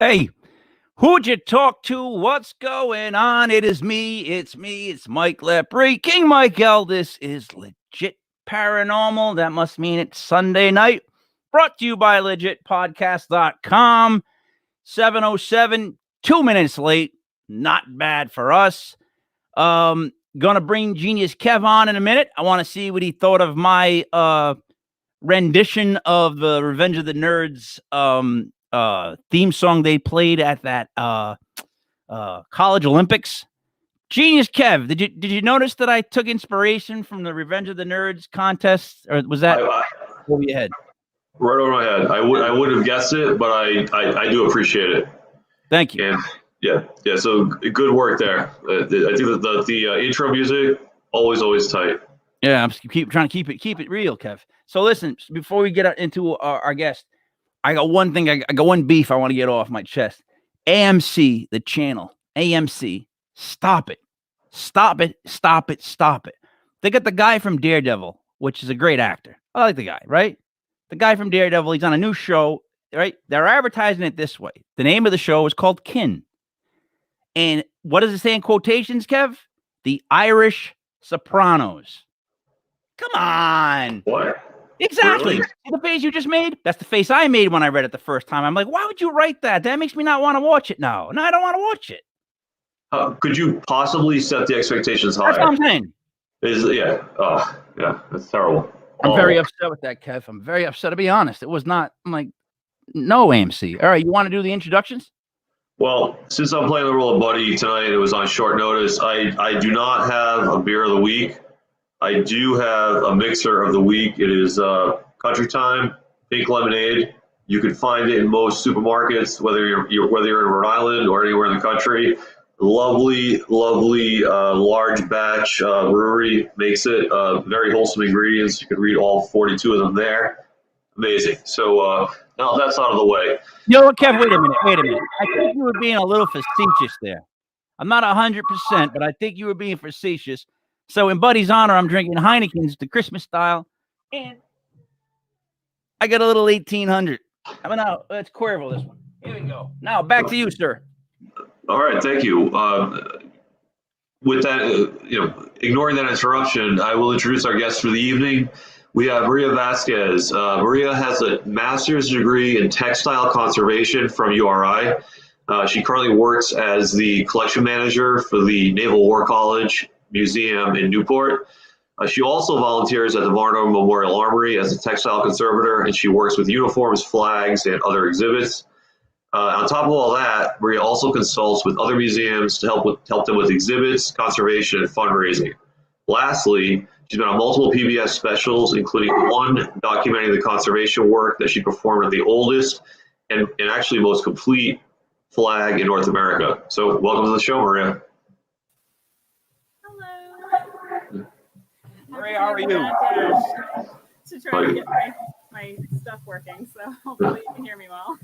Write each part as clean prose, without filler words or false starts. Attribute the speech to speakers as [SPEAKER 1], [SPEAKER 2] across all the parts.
[SPEAKER 1] Hey, who'd you talk to? What's going on? It is me. It's Mike Lepre. King Michael. This is Legit Paranormal. That must mean it's Sunday night. Brought to you by legitpodcast.com. 7:07, 2 minutes late. Not bad for us. Gonna bring Genius Kev on in a minute. I want to see what he thought of my rendition of the Revenge of the Nerds theme song they played at that college Olympics. Genius Kev, did you notice that I took inspiration from the Revenge of the Nerds contest, or was that over your head?
[SPEAKER 2] Right over my head. I would have guessed it, but I do appreciate it.
[SPEAKER 1] Thank you.
[SPEAKER 2] And yeah. So good work there. I think that the intro music always tight.
[SPEAKER 1] Yeah, I'm trying to keep it real, Kev. So listen, before we get into our guest, I got one thing. I got one beef I want to get off my chest. AMC, the channel. AMC, stop it. Stop it. They got the guy from Daredevil, which is a great actor. I like the guy, right? The guy from Daredevil, he's on a new show, right? They're advertising it this way. The name of the show is called Kin. And what does it say in quotations, Kev? The Irish Sopranos. Come on.
[SPEAKER 2] What?
[SPEAKER 1] Exactly.
[SPEAKER 2] Really?
[SPEAKER 1] See the face you just made? That's the face I made when I read it the first time. I'm like, why would you write that? That makes me not want to watch it now. No, I don't want to watch it.
[SPEAKER 2] Could you possibly set the expectations higher?
[SPEAKER 1] That's what I'm saying.
[SPEAKER 2] That's terrible.
[SPEAKER 1] I'm very upset with that, Kev. I'm very upset, to be honest. It was not, I'm like, no AMC. All right, you want to do the introductions?
[SPEAKER 2] Well, since I'm playing the role of Buddy tonight, it was on short notice. I do not have a beer of the week. I do have a mixer of the week. It is Country Time Pink Lemonade. You can find it in most supermarkets, whether you're in Rhode Island or anywhere in the country. Lovely, large batch brewery makes it. Very wholesome ingredients. You can read all 42 of them there. Amazing. So now that's out of the way.
[SPEAKER 1] You know what, Kev? Wait a minute. I think you were being a little facetious there. I'm not 100%, but I think you were being facetious. So in Buddy's honor, I'm drinking Heineken's, the Christmas style, and I got a little 1800. I mean, now let's Cuervo this one. Here we go. Now back to you, sir.
[SPEAKER 2] All right, thank you. With that, ignoring that interruption, I will introduce our guest for the evening. We have Maria Vazquez. Maria has a master's degree in textile conservation from URI. She currently works as the collection manager for the Naval War College Museum in Newport. She also volunteers at the Varnum Memorial Armory as a textile conservator, and she works with uniforms, flags, and other exhibits. On top of all that, Maria also consults with other museums to help them with exhibits, conservation, and fundraising. Lastly, she's been on multiple PBS specials, including one documenting the conservation work that she performed at the oldest and actually most complete flag in North America. So welcome to the show, Maria.
[SPEAKER 3] Hello.
[SPEAKER 1] Maria, how are you?
[SPEAKER 3] To try to get my stuff working, so hopefully you can hear me well.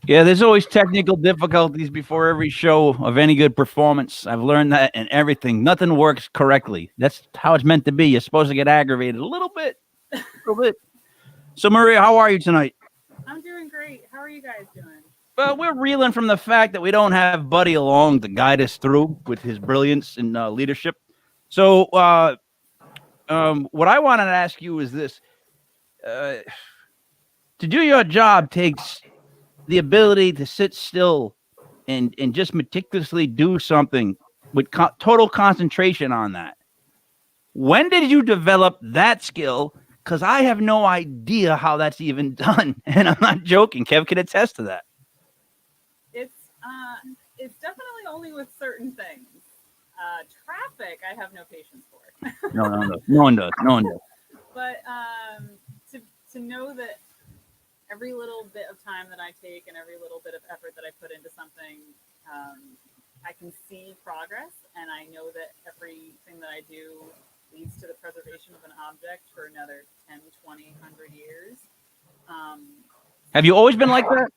[SPEAKER 1] Yeah, there's always technical difficulties before every show of any good performance. I've learned that in everything. Nothing works correctly. That's how it's meant to be. You're supposed to get aggravated a little bit. So, Maria, how are you tonight?
[SPEAKER 3] I'm doing great. How are you guys doing?
[SPEAKER 1] Well, we're reeling from the fact that we don't have Buddy along to guide us through with his brilliance and leadership. So, what I wanted to ask you is this. To do your job takes the ability to sit still and just meticulously do something with total concentration on that. When did you develop that skill? Because I have no idea how that's even done. And I'm not joking. Kev can attest to that.
[SPEAKER 3] It's definitely only with certain things. Traffic, I have no patience for.
[SPEAKER 1] No one does.
[SPEAKER 3] But to know that every little bit of time that I take and every little bit of effort that I put into something, I can see progress, and I know that everything that I do leads to the preservation of an object for another 10, 20, 100 years.
[SPEAKER 1] Have you always been like that?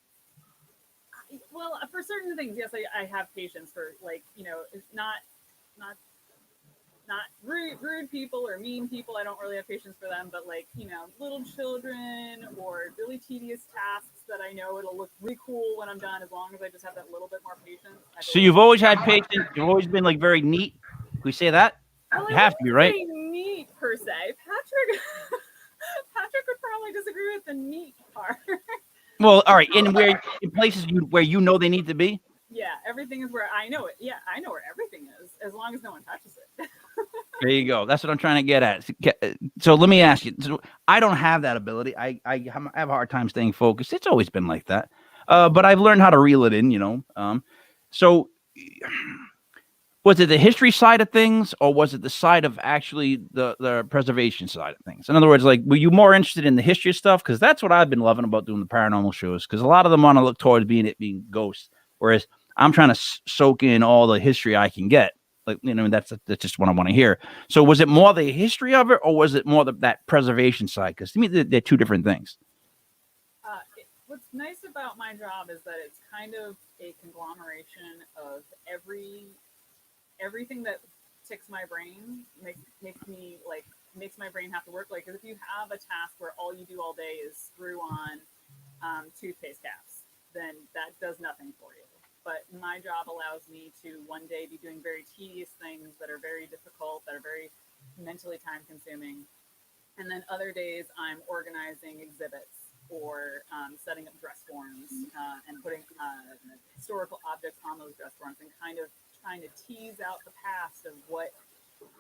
[SPEAKER 3] Well, for certain things, yes, I have patience for, like, it's not not rude people or mean people. I don't really have patience for them, but like, you know, little children or really tedious tasks that I know it'll look really cool when I'm done, as long as I just have that little bit more patience.
[SPEAKER 1] So you've always had patience. You've always been like very neat. Can we say that?
[SPEAKER 3] Well,
[SPEAKER 1] You have to be, right?
[SPEAKER 3] Neat per se. Patrick would probably disagree with the neat part.
[SPEAKER 1] Well, all right. In places where you know they need to be.
[SPEAKER 3] Yeah, everything is where I know it. Yeah, I know where everything is, as long as no one touches it.
[SPEAKER 1] There you go. That's what I'm trying to get at. So let me ask you. So I don't have that ability. I have a hard time staying focused. It's always been like that. But I've learned how to reel it in, you know. So was it the history side of things, or was it the side of actually the preservation side of things? In other words, like, were you more interested in the history stuff? Because that's what I've been loving about doing the paranormal shows. Because a lot of them want to look towards being ghosts, whereas I'm trying to soak in all the history I can get. Like, you know, that's just what I want to hear. So was it more the history of it, or was it more that preservation side? Because to me, they're two different things.
[SPEAKER 3] What's nice about my job is that it's kind of a conglomeration of everything that ticks my brain, makes my brain have to work. Like, if you have a task where all you do all day is screw on toothpaste caps, then that does nothing for you. But my job allows me to one day be doing very tedious things that are very difficult, that are very mentally time consuming. And then other days I'm organizing exhibits or setting up dress forms and putting historical objects on those dress forms and kind of trying to tease out the past of what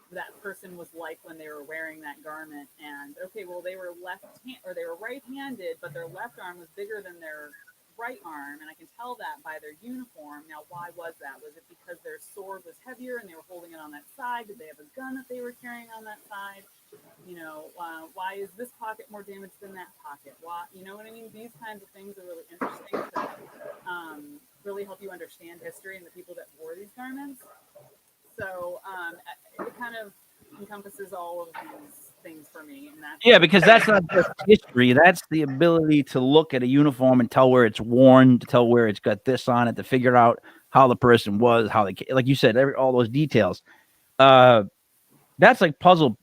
[SPEAKER 3] that person was like when they were wearing that garment. And okay, well, they were right-handed, but their left arm was bigger than their right arm, and I can tell that by their uniform. Now, why was that? Was it because their sword was heavier and they were holding it on that side? Did they have a gun that they were carrying on that side? You know, why is this pocket more damaged than that pocket? Why, you know what I mean? These kinds of things are really interesting to really help you understand history and the people that wore these garments. So it kind of encompasses all of these things for me. And
[SPEAKER 1] because that's not just history. That's the ability to look at a uniform and tell where it's worn, to tell where it's got this on it, to figure out how the person was, how they, like you said, all those details. That's like puzzle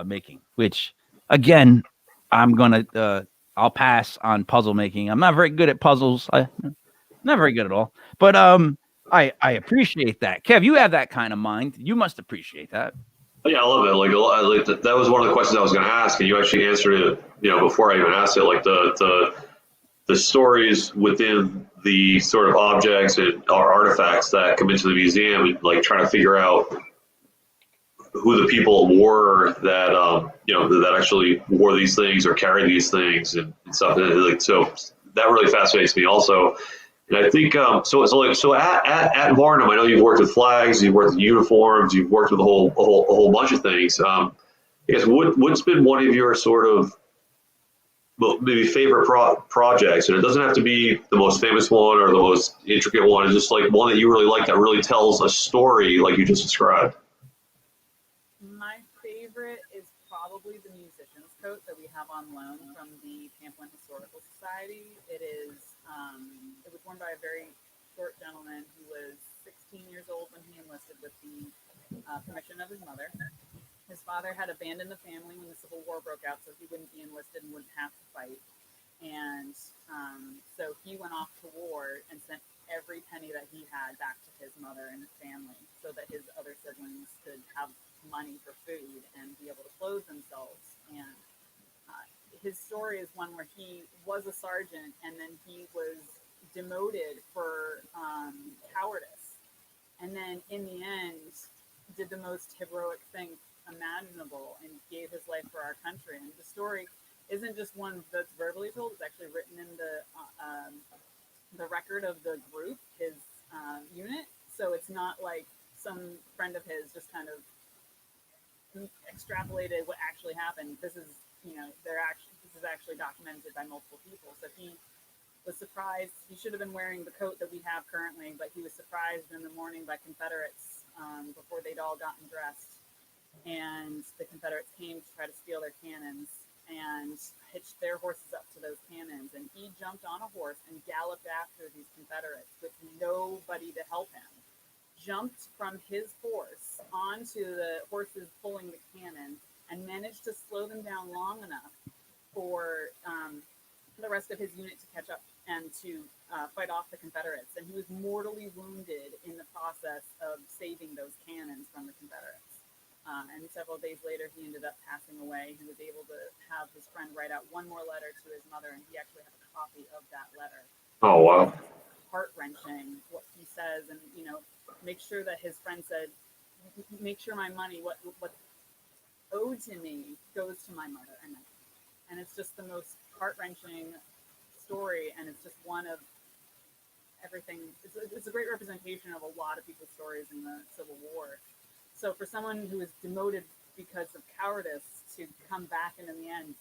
[SPEAKER 1] making, which again, I'll pass on puzzle making. I'm not very good at puzzles. I'm not very good at all. But I appreciate that. Kev, you have that kind of mind. You must appreciate that.
[SPEAKER 2] Yeah, I love it. Like that was one of the questions I was going to ask, and you actually answered it. You know, before I even asked it. Like the stories within the sort of objects and artifacts that come into the museum, and like trying to figure out who the people were that that actually wore these things or carried these things and stuff. Like, so that really fascinates me also. And I think so at Varnum, I know you've worked with flags, you've worked with uniforms, you've worked with a whole bunch of things. I guess what's been one of your sort of maybe favorite projects? And it doesn't have to be the most famous one or the most intricate one. It's just like one that you really like that really tells a story like you just described.
[SPEAKER 3] My favorite is probably the musician's coat that we have on loan from the Pamplin Historical Society. It was worn by a very short gentleman who was 16 years old when he enlisted with the permission of his mother. His father had abandoned the family when the Civil War broke out, so he wouldn't be enlisted and wouldn't have to fight. And so he went off to war and sent every penny that he had back to his mother and his family so that his other siblings could have money for food and be able to clothe themselves. And his story is one where he was a sergeant and then he was demoted for cowardice, and then in the end did the most heroic thing imaginable and gave his life for our country. And the story isn't just one that's verbally told; it's actually written in the record of the group, his unit. So it's not like some friend of his just kind of extrapolated what actually happened. This is actually documented by multiple people. So he was surprised. He should have been wearing the coat that we have currently, but he was surprised in the morning by Confederates before they'd all gotten dressed. And the Confederates came to try to steal their cannons and hitched their horses up to those cannons. And he jumped on a horse and galloped after these Confederates with nobody to help him. Jumped from his horse onto the horses pulling the cannon and managed to slow them down long enough for the rest of his unit to catch up and to fight off the Confederates. And he was mortally wounded in the process of saving those cannons from the Confederates. And several days later, he ended up passing away. He was able to have his friend write out one more letter to his mother, and he actually has a copy of that letter.
[SPEAKER 2] Oh, wow.
[SPEAKER 3] Heart-wrenching what he says, and make sure that his friend said, make sure my money, what's owed to me, goes to my mother. And it's just the most heart-wrenching story, and it's just one of everything. It's a great representation of a lot of people's stories in the Civil War. So for someone who was demoted because of cowardice to come back and in the end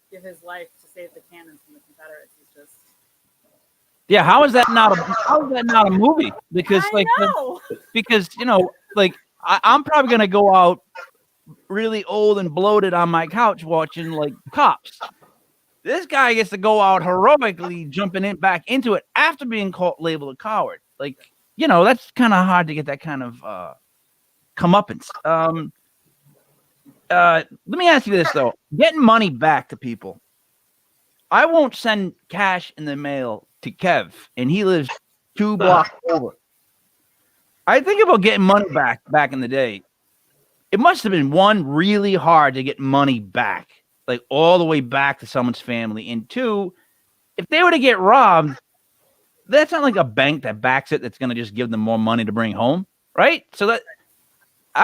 [SPEAKER 3] give his life to save the cannons from the Confederates is just...
[SPEAKER 1] Yeah, how is that not a movie? Because
[SPEAKER 3] I know.
[SPEAKER 1] because I'm probably gonna go out really old and bloated on my couch watching like Cops. This guy gets to go out heroically jumping back into it after being labeled a coward. That's kind of hard to get that kind of comeuppance. Let me ask you this though: getting money back to people. I won't send cash in the mail to Kev, and he lives 2 blocks over. I think about getting money back in the day. It must have been, one, really hard to get money back, like all the way back to someone's family. And 2, if they were to get robbed, that's not like a bank that backs it that's going to just give them more money to bring home, right? So that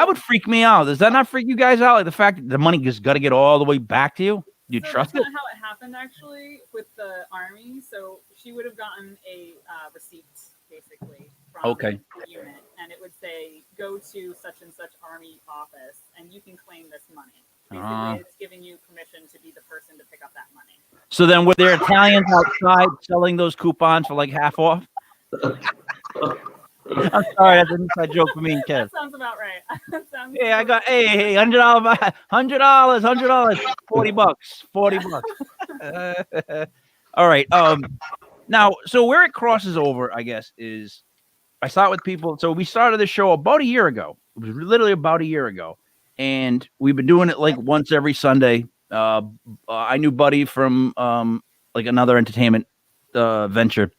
[SPEAKER 1] would freak me out. Does that not freak you guys out? Like the fact that the money just got to get all the way back to you? Do you trust it?
[SPEAKER 3] That's not how it happened, actually, with the Army. So she would have gotten a receipt, basically, from the unit, and it would say, go to such and such Army office, and you can claim this money. Basically, it's giving you permission to be the person to pick up that money.
[SPEAKER 1] So then were there Italians outside selling those coupons for like half off? I'm sorry, that's an inside joke for me and Kev.
[SPEAKER 3] That sounds about right.
[SPEAKER 1] Yeah, I got $100, $100, $40. All right. Now, so where it crosses over, I guess, is I start with people. So we started the show about a year ago. It was literally about a year ago, and we've been doing it like once every Sunday. I knew Buddy from like another entertainment venture,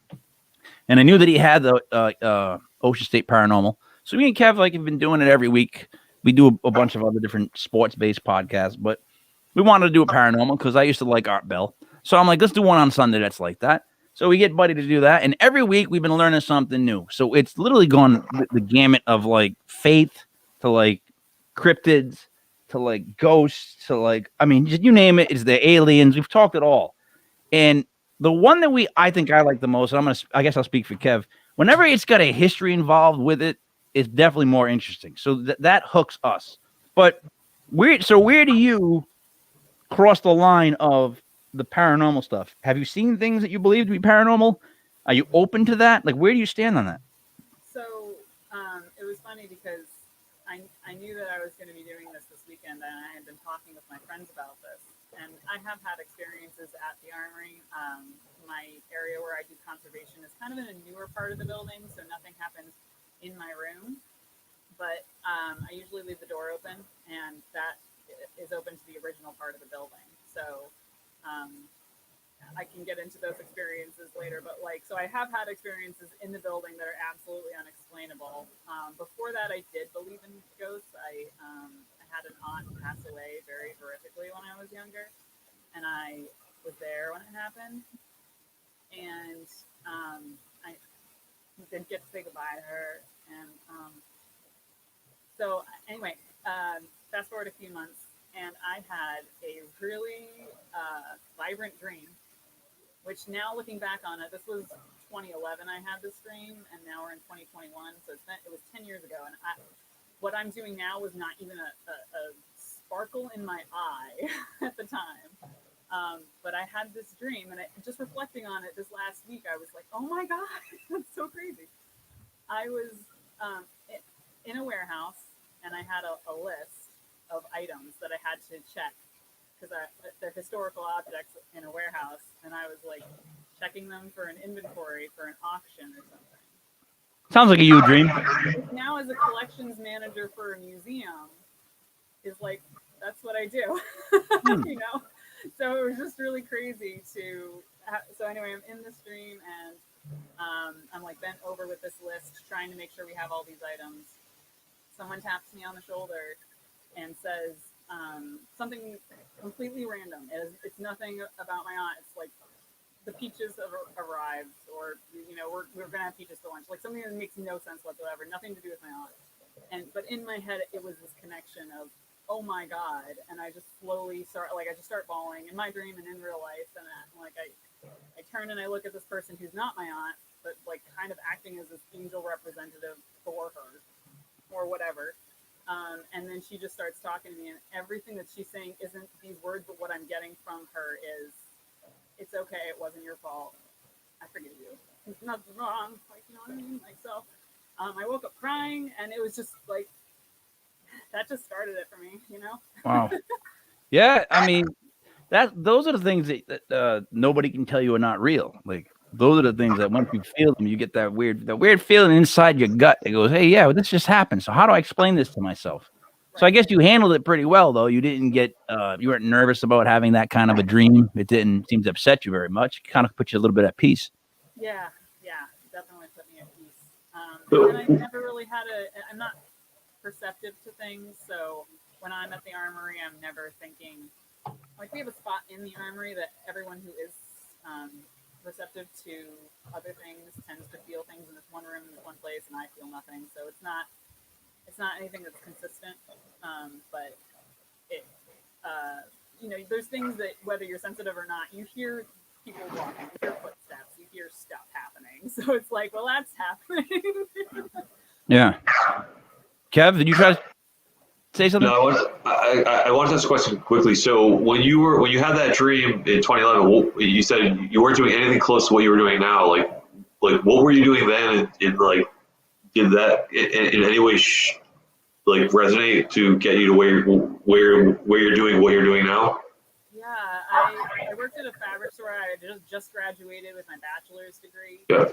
[SPEAKER 1] and I knew that he had the Ocean State Paranormal. So me and Kev have been doing it every week. We do a bunch of other different sports-based podcasts, but we wanted to do a paranormal because I used to like Art Bell. So I'm like, let's do one on Sunday that's like that. So we get Buddy to do that, and every week we've been learning something new. So it's literally gone the gamut of like faith to like cryptids to like ghosts to like, I mean, just you name it. It's the aliens. We've talked it all. And the one that I think I like the most, I guess I'll speak for Kev. Whenever it's got a history involved with it, it's definitely more interesting. So that hooks us. But where do you cross the line of the paranormal stuff? Have you seen things that you believe to be paranormal? Are you open to that? Like, where do you stand on that?
[SPEAKER 3] So it was funny because I knew that I was going to be doing this weekend, and I had been talking with my friends about this. And I have had experiences at the Armory. My area where I do conservation is kind of in a newer part of the building, so nothing happens in my room. But I usually leave the door open, and that is open to the original part of the building. So I can get into those experiences later. But so I have had experiences in the building that are absolutely unexplainable. Before that, I did believe in ghosts. I had an aunt pass away very horrifically when I was younger, and I was there when it happened. And I did get to say goodbye to her. And so anyway, fast forward a few months, and I had a really vibrant dream, which now looking back on it, this was 2011 I had this dream, and now we're in 2021, so it was 10 years ago. And what I'm doing now was not even a sparkle in my eye at the time. But I had this dream, and just reflecting on it this last week, I was like, oh my God, that's so crazy. I was in a warehouse, and I had a list of items that I had to check because they're historical objects in a warehouse, and I was like checking them for an inventory for an auction or something.
[SPEAKER 1] Sounds like a you dream.
[SPEAKER 3] Now, as a collections manager for a museum, is like that's what I do. You know, so it was just really crazy to. So anyway, I'm in this dream and I'm like bent over with this list, trying to make sure we have all these items. Someone taps me on the shoulder and says something completely random. It's nothing about my aunt. It's like the peaches have arrived, or you know, we're gonna have peaches for lunch. Like something that makes no sense whatsoever. Nothing to do with my aunt. But in my head, it was this connection of, oh my God, and I just slowly start bawling in my dream and in real life, and I turn and I look at this person who's not my aunt, but like kind of acting as this angel representative for her, or whatever. And then she just starts talking to me, and everything that she's saying isn't these words, but what I'm getting from her is, it's okay, it wasn't your fault. I forgive you. There's nothing wrong. Like, you know what I mean? Like, so I woke up crying, and it was just like, that just started it for me, you know?
[SPEAKER 1] Wow. Yeah, I mean, those are the things that nobody can tell you are not real. Like, those are the things that once you feel them, you get that weird feeling inside your gut that goes, hey, yeah, well, this just happened. So how do I explain this to myself? Right. So I guess you handled it pretty well, though. You didn't get, you weren't nervous about having that kind of a dream. It didn't seem to upset you very much. It kind of put you a little bit at peace.
[SPEAKER 3] Yeah, definitely put me at peace. And I never really I'm not perceptive to things. So when I'm at the armory, I'm never thinking, like, we have a spot in the armory that everyone who is receptive to other things tends to feel things in this one room, in this one place, and I feel nothing. So it's not anything that's consistent. But it, you know, there's things that whether you're sensitive or not, you hear people walking, you hear footsteps, you hear stuff happening. So it's like, well, that's happening. Yeah.
[SPEAKER 1] Kev, did you try to say something?
[SPEAKER 2] No, I want to ask a question quickly. So when you had that dream in 2011, you said you weren't doing anything close to what you were doing now. Like what were you doing then? And like, did that in any way like resonate to get you to where you're doing what you're doing now?
[SPEAKER 3] Yeah, I worked at a fabric store. I just graduated with my bachelor's degree.
[SPEAKER 2] Yeah.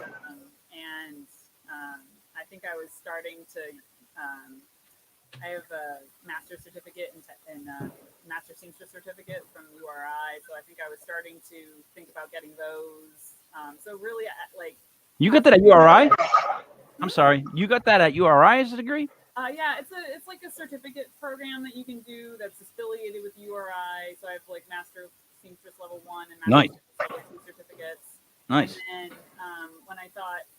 [SPEAKER 3] And I think I was starting to. I have a master's certificate and master seamstress certificate from URI, so I think I was starting to think about getting those. So really, like.
[SPEAKER 1] You got that at URI? I'm sorry, you got that at URI as a degree?
[SPEAKER 3] Yeah, it's like a certificate program that you can do that's affiliated with URI. So I have like master seamstress level 1 and master level 2 certificates.
[SPEAKER 1] Nice.
[SPEAKER 3] And then when I thought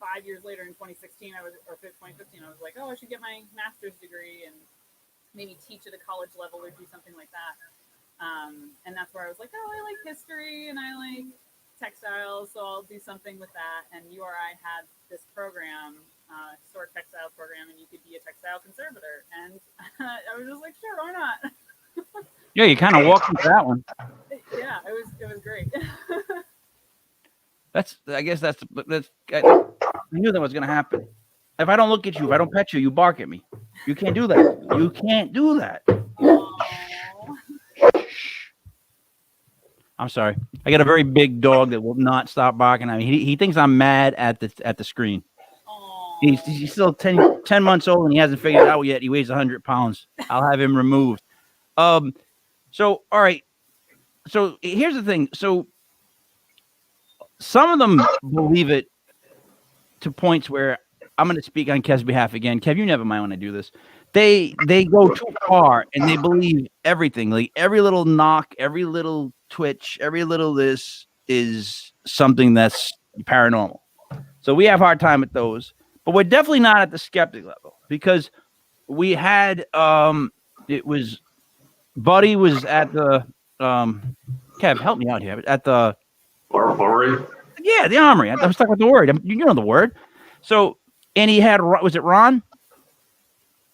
[SPEAKER 3] 5 years later in 2016, 2015, I was like, oh, I should get my master's degree and maybe teach at a college level or do something like that. And that's where I was like, oh, I like history and I like textiles, so I'll do something with that. And URI had this program, historic textiles program, and you could be a textile conservator. And I was just like, sure, why not?
[SPEAKER 1] Yeah, you kind of walked into that one.
[SPEAKER 3] Yeah, it was great.
[SPEAKER 1] I knew that was going to happen. If I don't look at you, if I don't pet you, you bark at me. You can't do that. You can't do that. I'm sorry. I got a very big dog that will not stop barking at me. He thinks I'm mad at the screen. He's still 10 months old and he hasn't figured it out yet. He weighs 100 pounds. I'll have him removed. So, all right. So here's the thing. So some of them believe it to points where I'm going to speak on Kev's behalf again. Kev, you never mind when I do this. They go too far and they believe everything. Like every little knock, every little twitch, every little this is something that's paranormal. So we have a hard time with those, but we're definitely not at the skeptic level because we had it was Buddy was at the Kev, help me out here. At the
[SPEAKER 2] Armory?
[SPEAKER 1] Yeah, the armory. I was talking about the word. You know the word. So, and he had, was it Ron?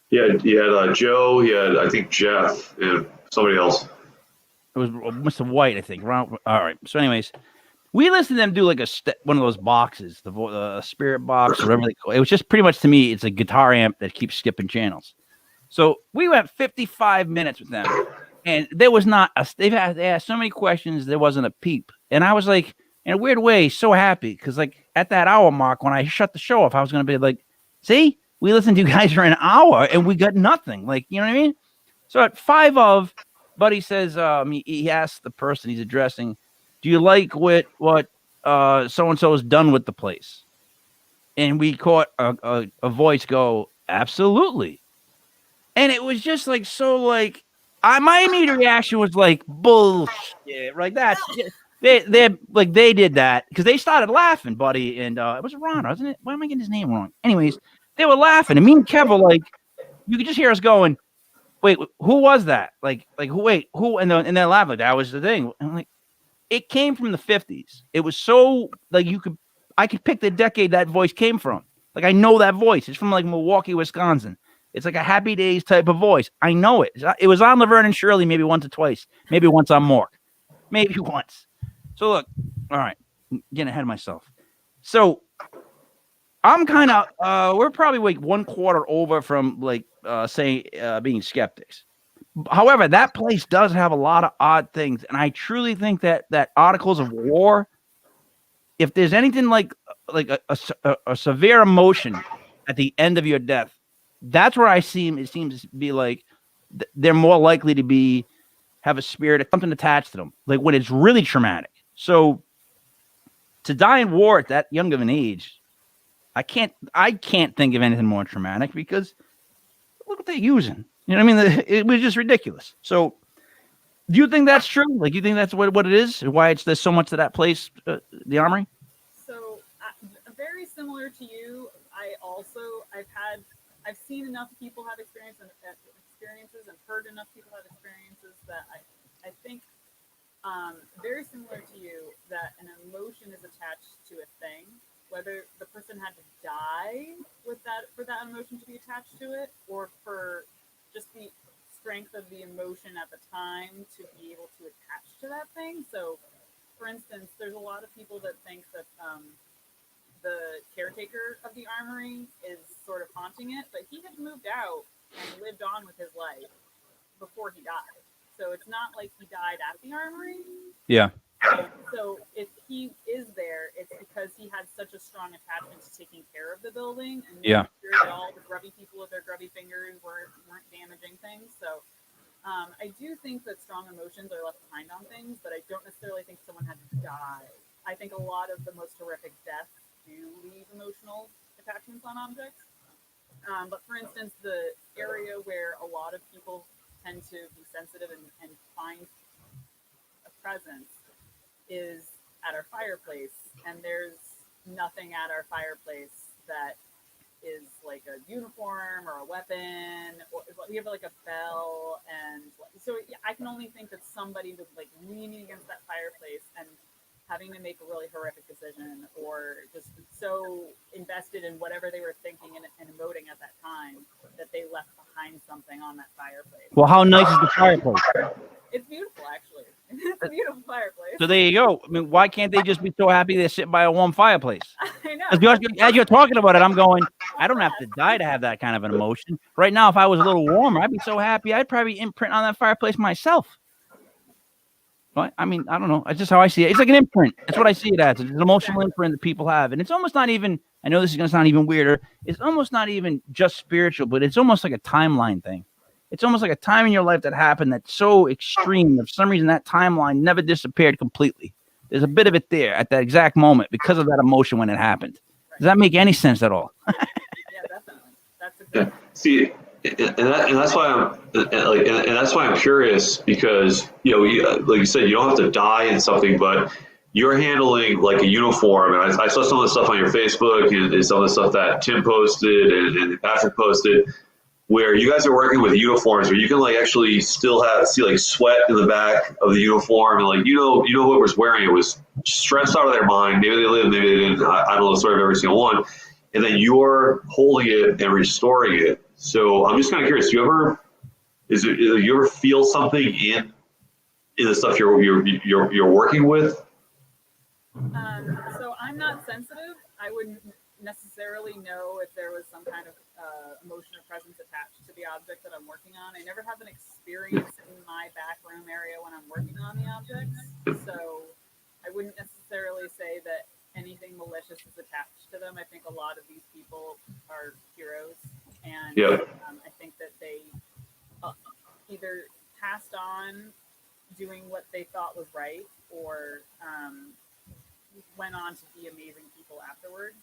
[SPEAKER 2] Yeah, he had Joe. He had, I think, Jeff and somebody else.
[SPEAKER 1] It was Mr. White, I think. Ron. All right. So, anyways, we listened to them do like one of those boxes, the spirit box, or whatever they call it. It was just pretty much to me, it's a guitar amp that keeps skipping channels. So we went 55 minutes with them, and there was not they asked so many questions, there wasn't a peep. And I was like, in a weird way, so happy because like at that hour mark when I shut the show off, I was going to be like, see, we listened to you guys for an hour and we got nothing. Like, you know what I mean? So at 5 of, Buddy says, he asked the person he's addressing, do you like what so-and-so has done with the place? And we caught a voice go, absolutely. And it was just like, so like, my immediate reaction was like, bullshit, like that. They did that because they started laughing, Buddy. And it was Ron, wasn't it? Why am I getting his name wrong? Anyways, they were laughing. And me and Kev were like, you could just hear us going, wait, who was that? Like who? Wait, who? And they're laughing. Like, that was the thing. And I'm like, it came from the 50s. It was so like I could pick the decade that voice came from. Like I know that voice. It's from like Milwaukee, Wisconsin. It's like a Happy Days type of voice. I know it. It was on Laverne and Shirley maybe once or twice. Maybe once on Mork. Maybe once. So look, all right, I'm getting ahead of myself. So I'm kind of we're probably like 1/4 over from like saying being skeptics. However, that place does have a lot of odd things, and I truly think that Articles of War, if there's anything like a severe emotion at the end of your death, that's where it seems to be like they're more likely to have a spirit, something attached to them, like when it's really traumatic. So to die in war at that young of an age, I can't think of anything more traumatic because look what they're using. You know what I mean? It was just ridiculous. So do you think that's true? Like, you think that's what it is? Why there's so much to that place, the Armory?
[SPEAKER 3] So very similar to you. I've seen enough people have experiences and heard enough people have experiences that I think very similar to you that an emotion is attached to a thing, whether the person had to die for that emotion to be attached to it, or for just the strength of the emotion at the time to be able to attach to that thing. So, for instance, there's a lot of people that think that the caretaker of the armory is sort of haunting it, but he had moved out and lived on with his life before he died. So it's not like he died at the armory.
[SPEAKER 1] Yeah.
[SPEAKER 3] So if he is there, it's because he had such a strong attachment to taking care of the building and making sure that all the grubby people with their grubby fingers weren't damaging things. So I do think that strong emotions are left behind on things, but I don't necessarily think someone had to die. I think a lot of the most horrific deaths do leave emotional attachments on objects. But for instance, the area where a lot of people tend to be sensitive and find a presence is at our fireplace, and there's nothing at our fireplace that is like a uniform or a weapon, or we have like a bell, and so I can only think that somebody was like leaning against that fireplace and having to make a really horrific decision, or just so invested in whatever they were thinking and emoting at that time that they left behind something on that fireplace.
[SPEAKER 1] Well, how nice is the fireplace?
[SPEAKER 3] It's beautiful, actually. It's a beautiful fireplace.
[SPEAKER 1] So there you go. I mean, why can't they just be so happy they're sitting by a warm fireplace?
[SPEAKER 3] I know.
[SPEAKER 1] As you're talking about it, I'm going, I don't have to die to have that kind of an emotion. Right now, if I was a little warmer, I'd be so happy. I'd probably imprint on that fireplace myself. But, I mean, I don't know. It's just how I see it. It's like an imprint. That's what I see it as. It's an emotional imprint that people have. And it's almost not even, I know this is going to sound even weirder. It's almost not even just spiritual, but it's almost like a timeline thing. It's almost like a time in your life that happened that's so extreme. For some reason, that timeline never disappeared completely. There's a bit of it there at that exact moment because of that emotion when it happened. Does that make any sense at all?
[SPEAKER 3] Yeah, definitely. That's a good.
[SPEAKER 2] See, and that's why I'm curious, because like you said, you don't have to die in something, but you're handling like a uniform. And I saw some of the stuff on your Facebook and some of the stuff that Tim posted and Patrick posted, where you guys are working with uniforms where you can like actually still see like sweat in the back of the uniform, and like whoever's wearing it was stressed out of their mind. Maybe they lived, maybe they didn't. I don't know the story of every single one. And then you're holding it and restoring it. So I'm just kind of curious. Do you ever feel something in the stuff you're working with?
[SPEAKER 3] So I'm not sensitive. I wouldn't necessarily know if there was some kind of emotion or presence attached to the object that I'm working on. I never have an experience in my back room area when I'm working on the objects, so I wouldn't necessarily say them. I think a lot of these people are heroes, and I think that they either passed on doing what they thought was right, or went on to be amazing people afterward.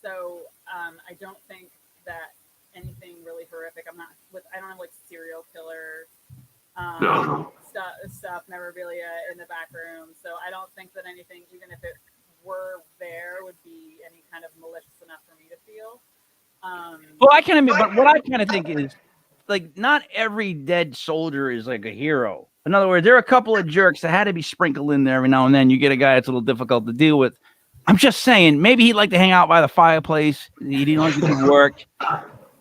[SPEAKER 3] So I don't think that anything really horrific. I don't have like serial killer stuff, memorabilia in the back room. So I don't think that anything, even if it were there, would be any kind of malicious enough for me to feel.
[SPEAKER 1] Well, I kind of, but what I kind of think is, like, not every dead soldier is like a hero. In other words, there are a couple of jerks that had to be sprinkled in there every now and then. You get a guy that's a little difficult to deal with. I'm just saying, maybe he'd like to hang out by the fireplace. He didn't like to do work.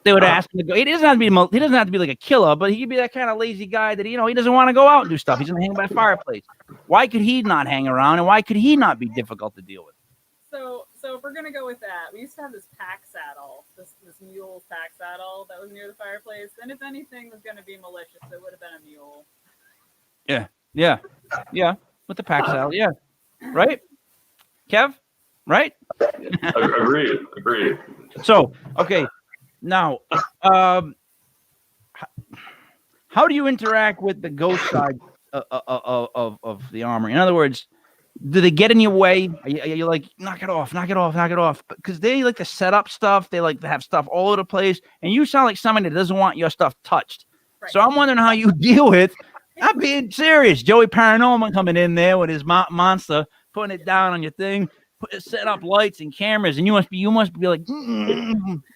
[SPEAKER 1] They would ask him to go. He doesn't have to be like a killer, but he could be that kind of lazy guy that, he doesn't want to go out and do stuff. He's gonna hang by the fireplace. Why could he not hang around, and why could he not be difficult to deal with?
[SPEAKER 3] So if we're gonna go with that, we used to have this pack saddle, this mule pack saddle that was near the fireplace. And if anything was gonna be malicious, it would have been a mule. Yeah, with the pack saddle, yeah, right, Kev, right?
[SPEAKER 2] Agreed.
[SPEAKER 1] So, okay, now, how do you interact with the ghost side of the armory? In other words, do they get in your way? Are you like, knock it off? Because they like to set up stuff. They like to have stuff all over the place. And you sound like somebody that doesn't want your stuff touched. Right. So I'm wondering how you deal with, I'm being serious, Joey Paranormal coming in there with his monster, putting it down on your thing, set up lights and cameras, and you must be like,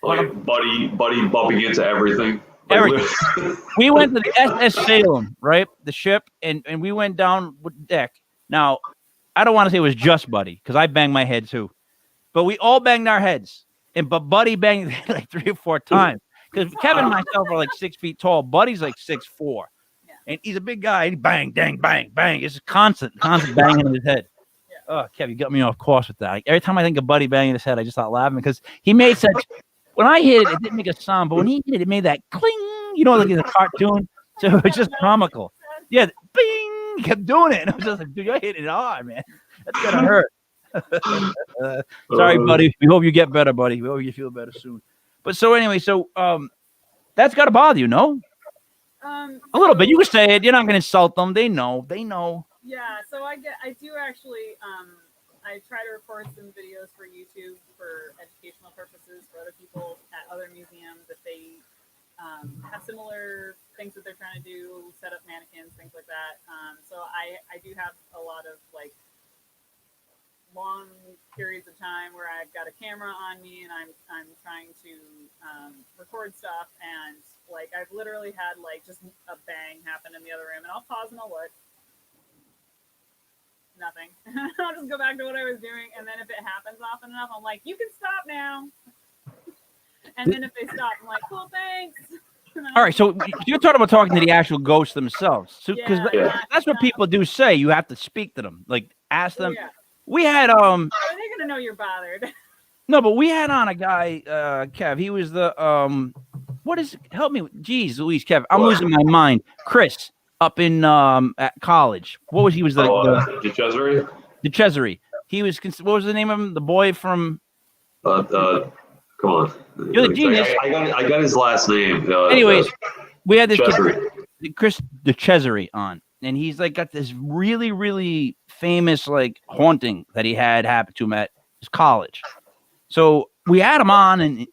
[SPEAKER 2] like buddy bumping into everything.
[SPEAKER 1] We went to the SS Salem, right? The ship, and we went down with deck. Now, I don't want to say it was just Buddy, because I banged my head too. But we all banged our heads. But Buddy banged like 3 or 4 times. Because Kevin and myself are like 6 feet tall. Buddy's like 6'4". Yeah. And he's a big guy. He bang, dang, bang, bang. It's constant banging in his head. Yeah. Oh, Kev, you got me off course with that. Like, every time I think of Buddy banging his head, I just start laughing because he made such. When I hit it, it didn't make a sound. But when he hit it, it made that cling, like in a cartoon. So it's just comical. Yeah, bing. He kept doing it. And I was just like, dude, you're hitting it hard, man. That's gonna hurt. Sorry, buddy. We hope you get better, buddy. We hope you feel better soon. But so anyway, that's gotta bother you, no? A little bit. You can say it. You're not gonna insult them. They know.
[SPEAKER 3] Yeah. So I do actually. I try to record some videos for YouTube for educational purposes for other people at other museums if they have similar things that they're trying to do, set up mannequins, things like that. So I do have a lot of like long periods of time where I've got a camera on me and I'm trying to record stuff, and like I've literally had like just a bang happen in the other room, and I'll pause and I'll look. Nothing. I'll just go back to what I was doing, and then if it happens often enough, I'm like, you can stop now. And then if they stop, I'm like, cool, thanks.
[SPEAKER 1] All right, so you're talking about talking to the actual ghosts themselves, because that's what people do say. You have to speak to them, like ask them. Yeah. We had
[SPEAKER 3] Are they gonna know you're bothered?
[SPEAKER 1] No, but we had on a guy, Kev. He was the help me? Geez, Louise, Kev, I'm losing my mind. Chris up in at college. What was he? Was the
[SPEAKER 2] DeCesare?
[SPEAKER 1] DeCesare. He was. What was the name of him? The boy from.
[SPEAKER 2] Come on.
[SPEAKER 1] You're the genius.
[SPEAKER 2] I got his last name.
[SPEAKER 1] Anyways, we had this kid, Chris DeCesare on, and he's like got this really, really famous like haunting that he had happen to him at his college. So we had him on, and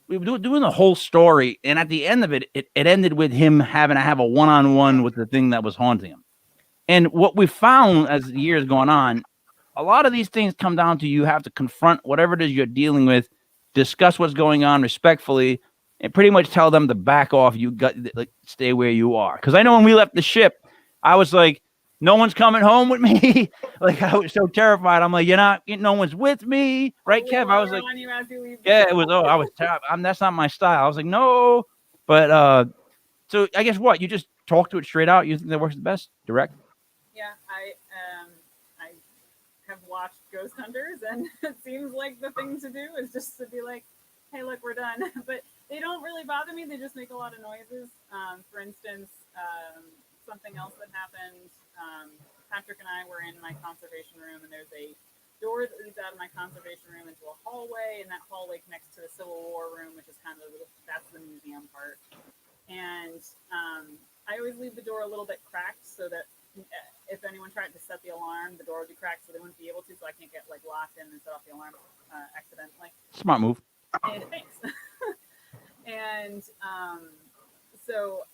[SPEAKER 1] we were doing the whole story. And at the end of it, it ended with him having to have a one-on-one with the thing that was haunting him. And what we found as the years going on, a lot of these things come down to you have to confront whatever it is you're dealing with, discuss what's going on respectfully, and pretty much tell them to back off. You got like stay where you are. Because I know when we left the ship, I was like, no one's coming home with me. Like I was so terrified. I'm like, no one's with me, right, Kev? I was like, yeah, it was. Oh, I was terrified. That's not my style. I was like, no, but so I guess what you just talk to it straight out. You think that works the best, direct?
[SPEAKER 3] Yeah, I have watched Ghost Hunters, and it seems like the thing to do is just to be like, hey, look, we're done. But they don't really bother me. They just make a lot of noises. For instance, something else that happened. Patrick and I were in my conservation room, and there's door that leads out of my conservation room into a hallway, and that hallway connects to the Civil War room, which is kind of that's the museum part. And I always leave the door a little bit cracked so that if anyone tried to set the alarm, the door would be cracked so they wouldn't be able to, so I can't get like locked in and set off the alarm accidentally.
[SPEAKER 1] Smart move.
[SPEAKER 3] And thanks. And so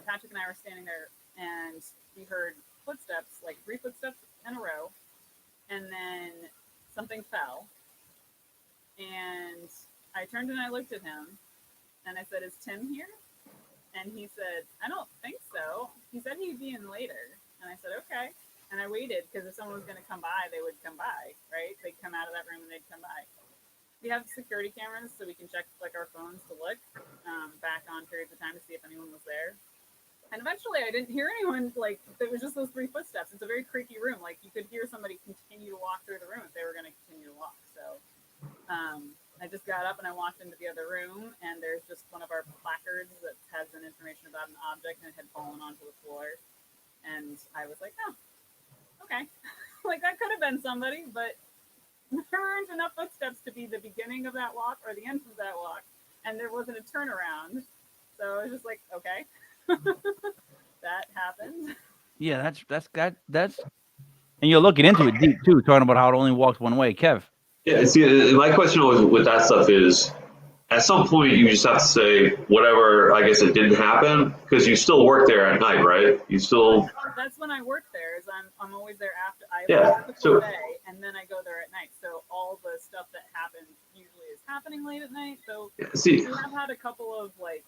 [SPEAKER 3] Patrick and I were standing there, and we heard footsteps, like 3 footsteps in a row, and then something fell. And I turned and I looked at him, and I said, "Is Tim here?" And he said, "I don't think so. He said he'd be in later." And I said, "Okay." And I waited because if someone was going to come by, they would come by, right? They'd come out of that room and they'd come by. We have security cameras so we can check like our phones to look back on periods of time to see if anyone was there. And eventually I didn't hear anyone, like it was just those 3 footsteps. It's a very creaky room. Like you could hear somebody continue to walk through the room if they were going to continue to walk. So I just got up and I walked into the other room, and there's just one of our placards that has an information about an object, and it had fallen onto the floor. And I was like, "Oh, okay." Like that could have been somebody, but there weren't enough footsteps to be the beginning of that walk or the end of that walk, and there wasn't a turnaround. So I was just like, "Okay." That happened.
[SPEAKER 1] Yeah, that's and you're looking into it deep too, talking about how it only walks one way. Kev.
[SPEAKER 2] Yeah, see, my question with that stuff is, at some point you just have to say whatever. I guess it didn't happen because you still work there at night, right? You still.
[SPEAKER 3] That's when I work there. Is I'm always there after I
[SPEAKER 2] Yeah.
[SPEAKER 3] work the full day, and then I go there at night. So all the stuff that happens usually is happening late at night. So
[SPEAKER 2] See,
[SPEAKER 3] we have had a couple of like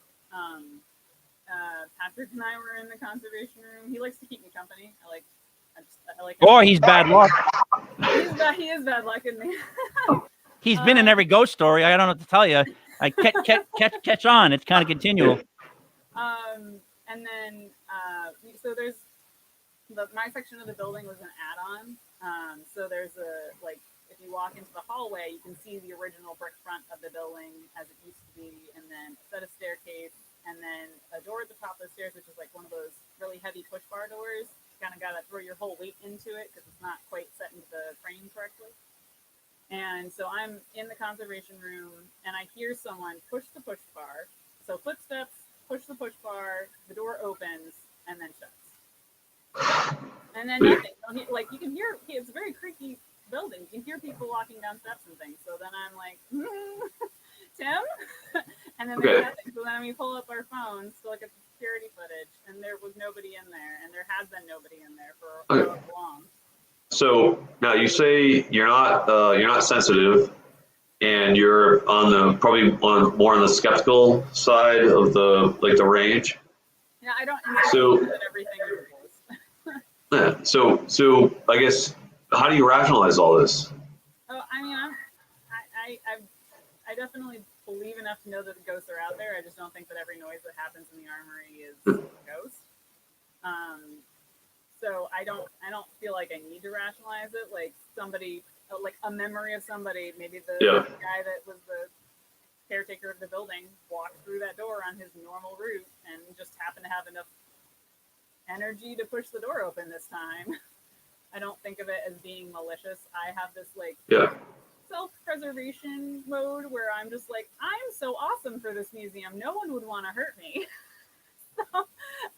[SPEAKER 3] Patrick and I were in the conservation room. He likes to keep me company. I like.
[SPEAKER 1] Or he's bad luck.
[SPEAKER 3] He is bad luck in me.
[SPEAKER 1] He's been in every ghost story. I don't know what to tell you. I catch on. It's kind of continual.
[SPEAKER 3] And then so there's my section of the building was an add-on. So there's if you walk into the hallway, you can see the original brick front of the building as it used to be, and then a set of staircase, and then a door at the top of the stairs, which is like one of those really heavy push bar doors. You kind of got to throw your whole weight into it because it's not quite set into the frame correctly. And so I'm in the conservation room, and I hear someone push the push bar. So footsteps, push the push bar, the door opens, and then shuts. And then nothing. Like you can hear, it's a very creaky building. You can hear people walking down steps and things. So then I'm like, Tim? And then there's nothing. So then we pull up our phones to look at the security footage, and there was nobody in there, and there has been nobody in there for so long.
[SPEAKER 2] So now you say you're not sensitive, and you're probably more on the skeptical side of the range.
[SPEAKER 3] Yeah, I don't.
[SPEAKER 2] So
[SPEAKER 3] that everything is.
[SPEAKER 2] yeah. So I guess how do you rationalize all this?
[SPEAKER 3] Oh, I mean, I definitely believe enough to know that the ghosts are out there. I just don't think that every noise that happens in the armory is a ghost. So I don't feel like I need to rationalize it. Like somebody, like a memory of somebody, maybe the guy that was the caretaker of the building walked through that door on his normal route and just happened to have enough energy to push the door open this time. I don't think of it as being malicious. I have this self-preservation mode where I'm just like, I'm so awesome for this museum. No one would want to hurt me. So,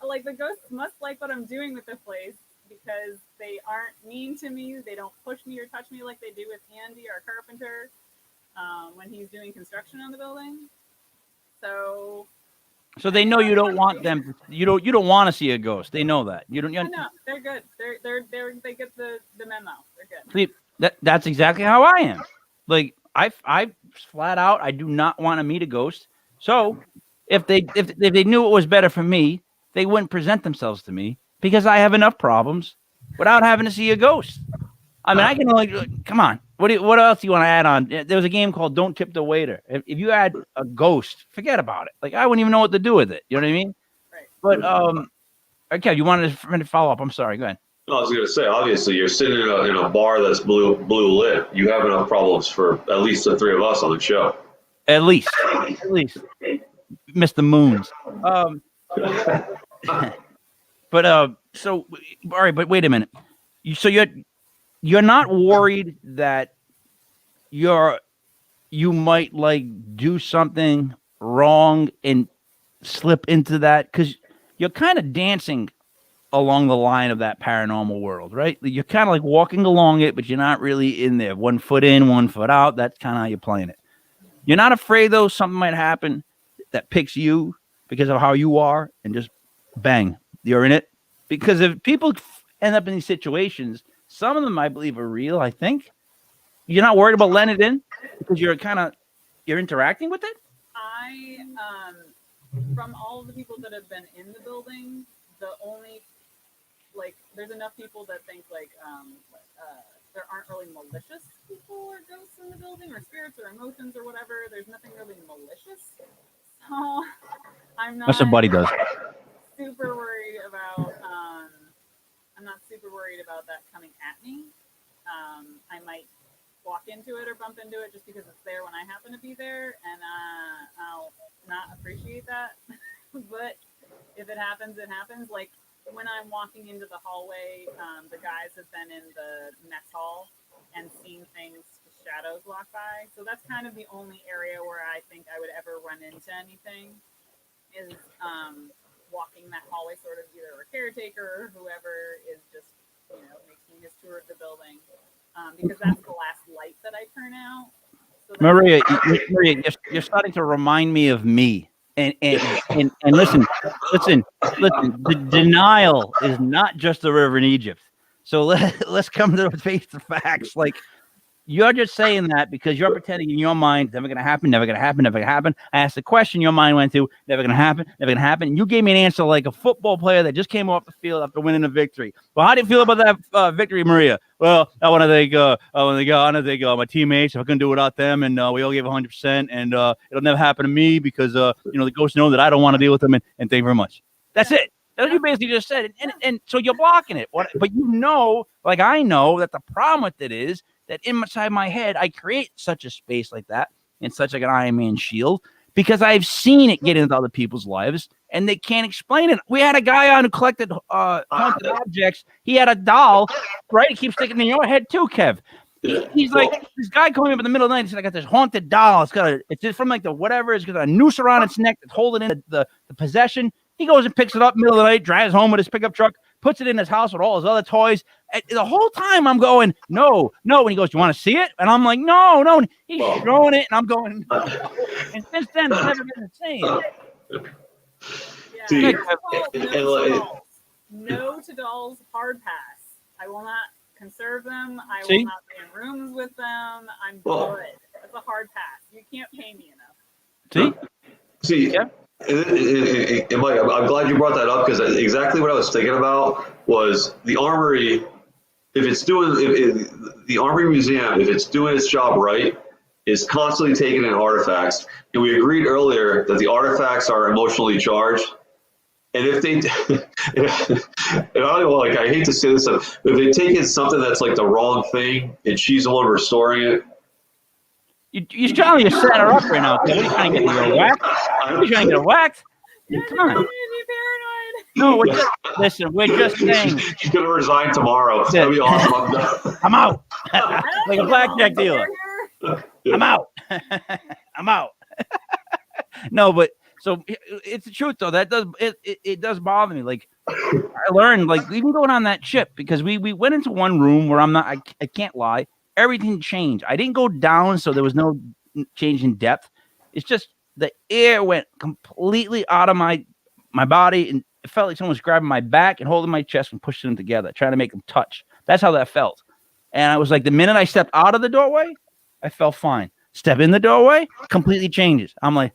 [SPEAKER 3] like, the ghosts must like what I'm doing with the place because they aren't mean to me. They don't push me or touch me like they do with Andy, our carpenter, when he's doing construction on the building. So they know you don't want them. You don't want to see a ghost. They know that. You don't. No, they're good. They get the memo. They're good.
[SPEAKER 1] See, that's exactly how I am. Like I flat out, I do not want to meet a ghost. So if they knew it was better for me, they wouldn't present themselves to me because I have enough problems without having to see a ghost. I mean, I can come on. What else do you want to add on? There was a game called Don't Tip the Waiter. If you had a ghost, forget about it. Like I wouldn't even know what to do with it. You know what I mean?
[SPEAKER 3] Right.
[SPEAKER 1] But okay, you wanted to follow up. I'm sorry. Go ahead.
[SPEAKER 2] No, I was going to say, obviously, you're sitting in a bar that's blue lit. You have enough problems for at least the 3 of us on the show.
[SPEAKER 1] At least, Mr. Moons. So all right, but wait a minute. So you're not worried that you might like do something wrong and slip into that because you're kind of dancing along the line of that paranormal world, right? You're kind of like walking along it, but you're not really in there. 1 foot in, 1 foot out. That's kind of how you're playing it. You're not afraid, though, something might happen that picks you because of how you are and just bang, you're in it. Because if people end up in these situations, some of them I believe are real, I think. You're not worried about letting it in because you're interacting with it?
[SPEAKER 3] From all of the people that have been in the building, the only, like, there's enough people that think, like, there aren't really malicious people or ghosts in the building or spirits or emotions or whatever. There's nothing really malicious. So I'm not.
[SPEAKER 1] That's what Buddy does.
[SPEAKER 3] Super worried about. I'm not super worried about that coming at me. I might walk into it or bump into it just because it's there when I happen to be there, and I'll not appreciate that. But if it happens, it happens. Like when I'm walking into the hallway, the guys have been in the mess hall and seen things, shadows walk by. So that's kind of the only area where I think I would ever run into anything is walking that hallway, sort of either a caretaker or whoever is just, making his tour of the building. Because that's the last light that I turn out. So
[SPEAKER 1] Maria, you're starting to remind me of me. And listen, the denial is not just the river in Egypt. So let's come to face the facts. Like, you're just saying that because you're pretending in your mind, never going to happen, never going to happen, never going to happen. I asked the question, your mind went to, never going to happen, never going to happen. And you gave me an answer like a football player that just came off the field after winning a victory. Well, how do you feel about that victory, Maria? Well, I want to thank my teammates. If I couldn't do it without them, and we all gave 100%, and it'll never happen to me because the ghosts know that I don't want to deal with them. And thank you very much. That's it. That's what you basically just said. And so you're blocking it. But like I know that the problem with it is that inside my head, I create such a space like that and such like an Iron Man shield because I've seen it get into other people's lives and they can't explain it. We had a guy on who collected haunted objects. He had a doll, right? It keeps sticking in your head too, Kev. He's like, this guy called me up in the middle of the night. He said, I got this haunted doll. It's just from like the whatever. It's got a noose around its neck that's holding in the possession. He goes and picks it up in the middle of the night, drives home with his pickup truck, puts it in his house with all his other toys. And the whole time I'm going, no. And he goes, you want to see it? And I'm like, no. And he's showing it, and I'm going, no. And since then, it's never been the same.
[SPEAKER 3] No to dolls, hard pass. I will not conserve them. I will not be in rooms with them. I'm good. That's a hard pass. You can't pay me enough.
[SPEAKER 2] See. Yeah. And Mike, I'm glad you brought that up because exactly what I was thinking about was the armory. If the Armory Museum, if it's doing its job right, is constantly taking in artifacts. And we agreed earlier that the artifacts are emotionally charged. And if they, and I don't know, like I hate to say this, if they take in something that's like the wrong thing and she's the one restoring it.
[SPEAKER 1] You're trying to set her up right now. What are you trying to get her whacked? Are you trying to get her whacked? Come on. No, we're just saying.
[SPEAKER 2] She's going to resign tomorrow. It's going to be awesome.
[SPEAKER 1] I'm out. Like a blackjack dealer. I'm out. I'm out. No, but so it's the truth though. That does it does bother me. Like I learned, like even going on that ship because we went into one room where I can't lie. Everything changed. I didn't go down, so there was no change in depth. It's just the air went completely out of my body, and it felt like someone was grabbing my back and holding my chest and pushing them together, trying to make them touch. That's how that felt. And I was like, the minute I stepped out of the doorway, I felt fine. Step in the doorway, completely changes. I'm like,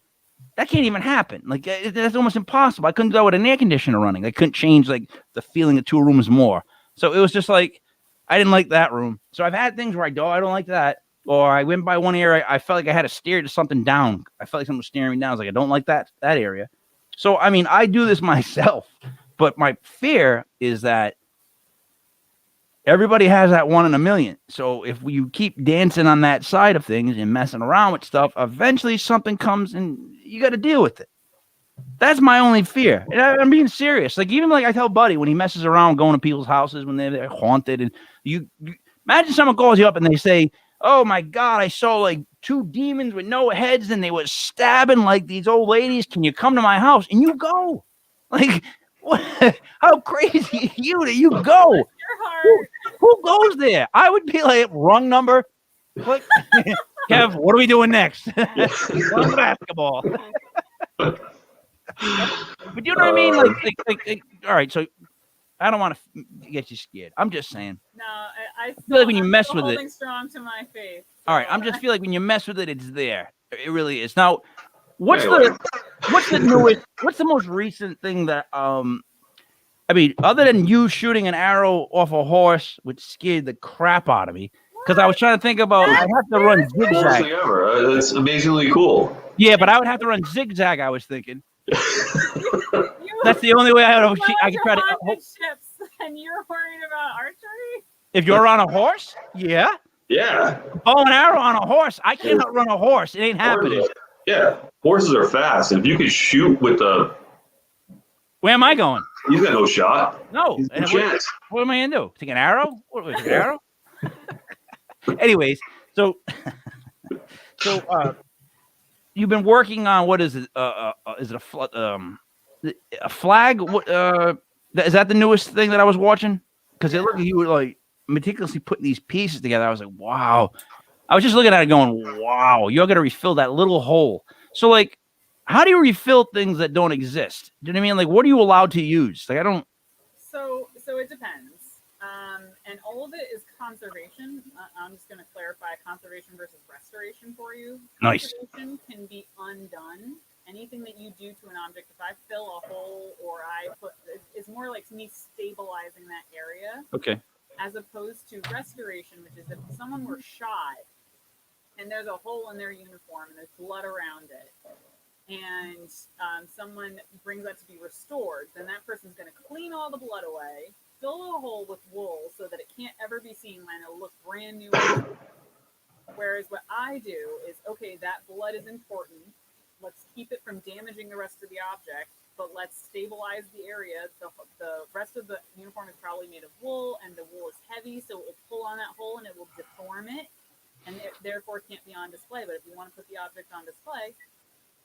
[SPEAKER 1] that can't even happen. Like that's almost impossible. I couldn't do that with an air conditioner running. I couldn't change like the feeling of 2 rooms more. So it was just like, I didn't like that room. So I've had things where I don't like that. Or I went by one area, I felt like I had to stare to something down. I felt like something was staring me down. I was like, I don't like that area. So, I mean, I do this myself. But my fear is that everybody has that 1 in a million. So if you keep dancing on that side of things and messing around with stuff, eventually something comes and you got to deal with it. That's my only fear. And I'm being serious. Like even like I tell Buddy when he messes around going to people's houses when they're haunted, and you imagine someone calls you up and they say, oh my God, I saw like 2 demons with no heads and they were stabbing like these old ladies. Can you come to my house? And you go. Like, what? How crazy are you that you go?
[SPEAKER 3] Your heart.
[SPEAKER 1] Who goes there? I would be like, wrong number. Click. Kev, what are we doing next? Playing basketball. But you know what I mean? Like, all right, so I don't want to get you scared. I'm just saying.
[SPEAKER 3] No, I
[SPEAKER 1] feel like when you mess with it,
[SPEAKER 3] holding strong to my faith.
[SPEAKER 1] All right, I'm just feel like when you mess with it, it's there. It really is. Now, what's the newest? What's the most recent thing that I mean, other than you shooting an arrow off a horse, which scared the crap out of me, because I was trying to think about I have to run
[SPEAKER 2] Coolest
[SPEAKER 1] zigzag.
[SPEAKER 2] thing ever. That's amazingly cool.
[SPEAKER 1] Yeah, but I would have to run zigzag. I was thinking. That's the only way I could try to.
[SPEAKER 3] Ships and you're worried about archery?
[SPEAKER 1] If you're on a horse, yeah.
[SPEAKER 2] Yeah.
[SPEAKER 1] Bow and arrow on a horse. I cannot run a horse. It ain't happening.
[SPEAKER 2] Yeah. Horses are fast. And if you can shoot with the.
[SPEAKER 1] Where am I going?
[SPEAKER 2] He's got no shot.
[SPEAKER 1] No.
[SPEAKER 2] No chance.
[SPEAKER 1] What am I going to do? Take an arrow? What, take an arrow? Anyways, so you've been working on, what is it? Is it a flag? What, is that the newest thing that I was watching? Because it looked like you were like meticulously putting these pieces together. I was like, wow. I was just looking at it going, wow, you're going to refill that little hole. So like, how do you refill things that don't exist? Do you know what I mean? Like, what are you allowed to use? Like, I don't.
[SPEAKER 3] So it depends. And all of it is conservation. I'm just going to clarify conservation versus restoration for you.
[SPEAKER 1] Nice.
[SPEAKER 3] Conservation can be undone. Anything that you do to an object, if I fill a hole or it's more like me stabilizing that area.
[SPEAKER 1] Okay.
[SPEAKER 3] As opposed to restoration, which is if someone were shot and there's a hole in their uniform and there's blood around it, and someone brings that to be restored, then that person's going to clean all the blood away, fill the hole with wool so that it can't ever be seen and it'll look brand new. Whereas what I do is, okay, that blood is important. Let's keep it from damaging the rest of the object, but let's stabilize the area. The rest of the uniform is probably made of wool, and the wool is heavy, so it will pull on that hole and it will deform it, and it therefore can't be on display. But if you want to put the object on display,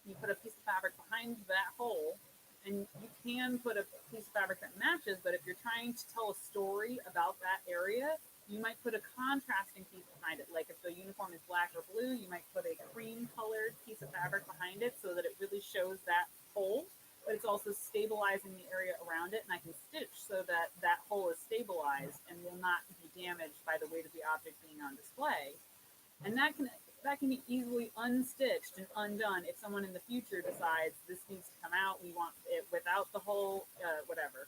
[SPEAKER 3] you put a piece of fabric behind that hole, and you can put a piece of fabric that matches, but if you're trying to tell a story about that area, you might put a contrasting piece behind it. Like if the uniform is black or blue, you might put a cream colored piece of fabric behind it so that it really shows that hole, but it's also stabilizing the area around it. And I can stitch so that that hole is stabilized and will not be damaged by the weight of the object being on display. And that can be easily unstitched and undone if someone in the future decides this needs to come out, we want it without the hole, whatever.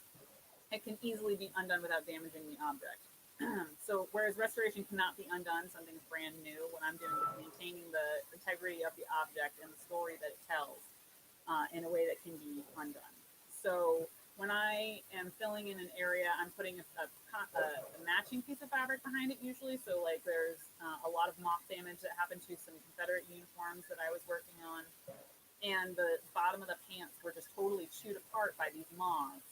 [SPEAKER 3] It can easily be undone without damaging the object. So whereas restoration cannot be undone, something's brand new, what I'm doing is maintaining the integrity of the object and the story that it tells in a way that can be undone. So when I am filling in an area, I'm putting a matching piece of fabric behind it usually. So like there's a lot of moth damage that happened to some Confederate uniforms that I was working on, and the bottom of the pants were just totally chewed apart by these moths.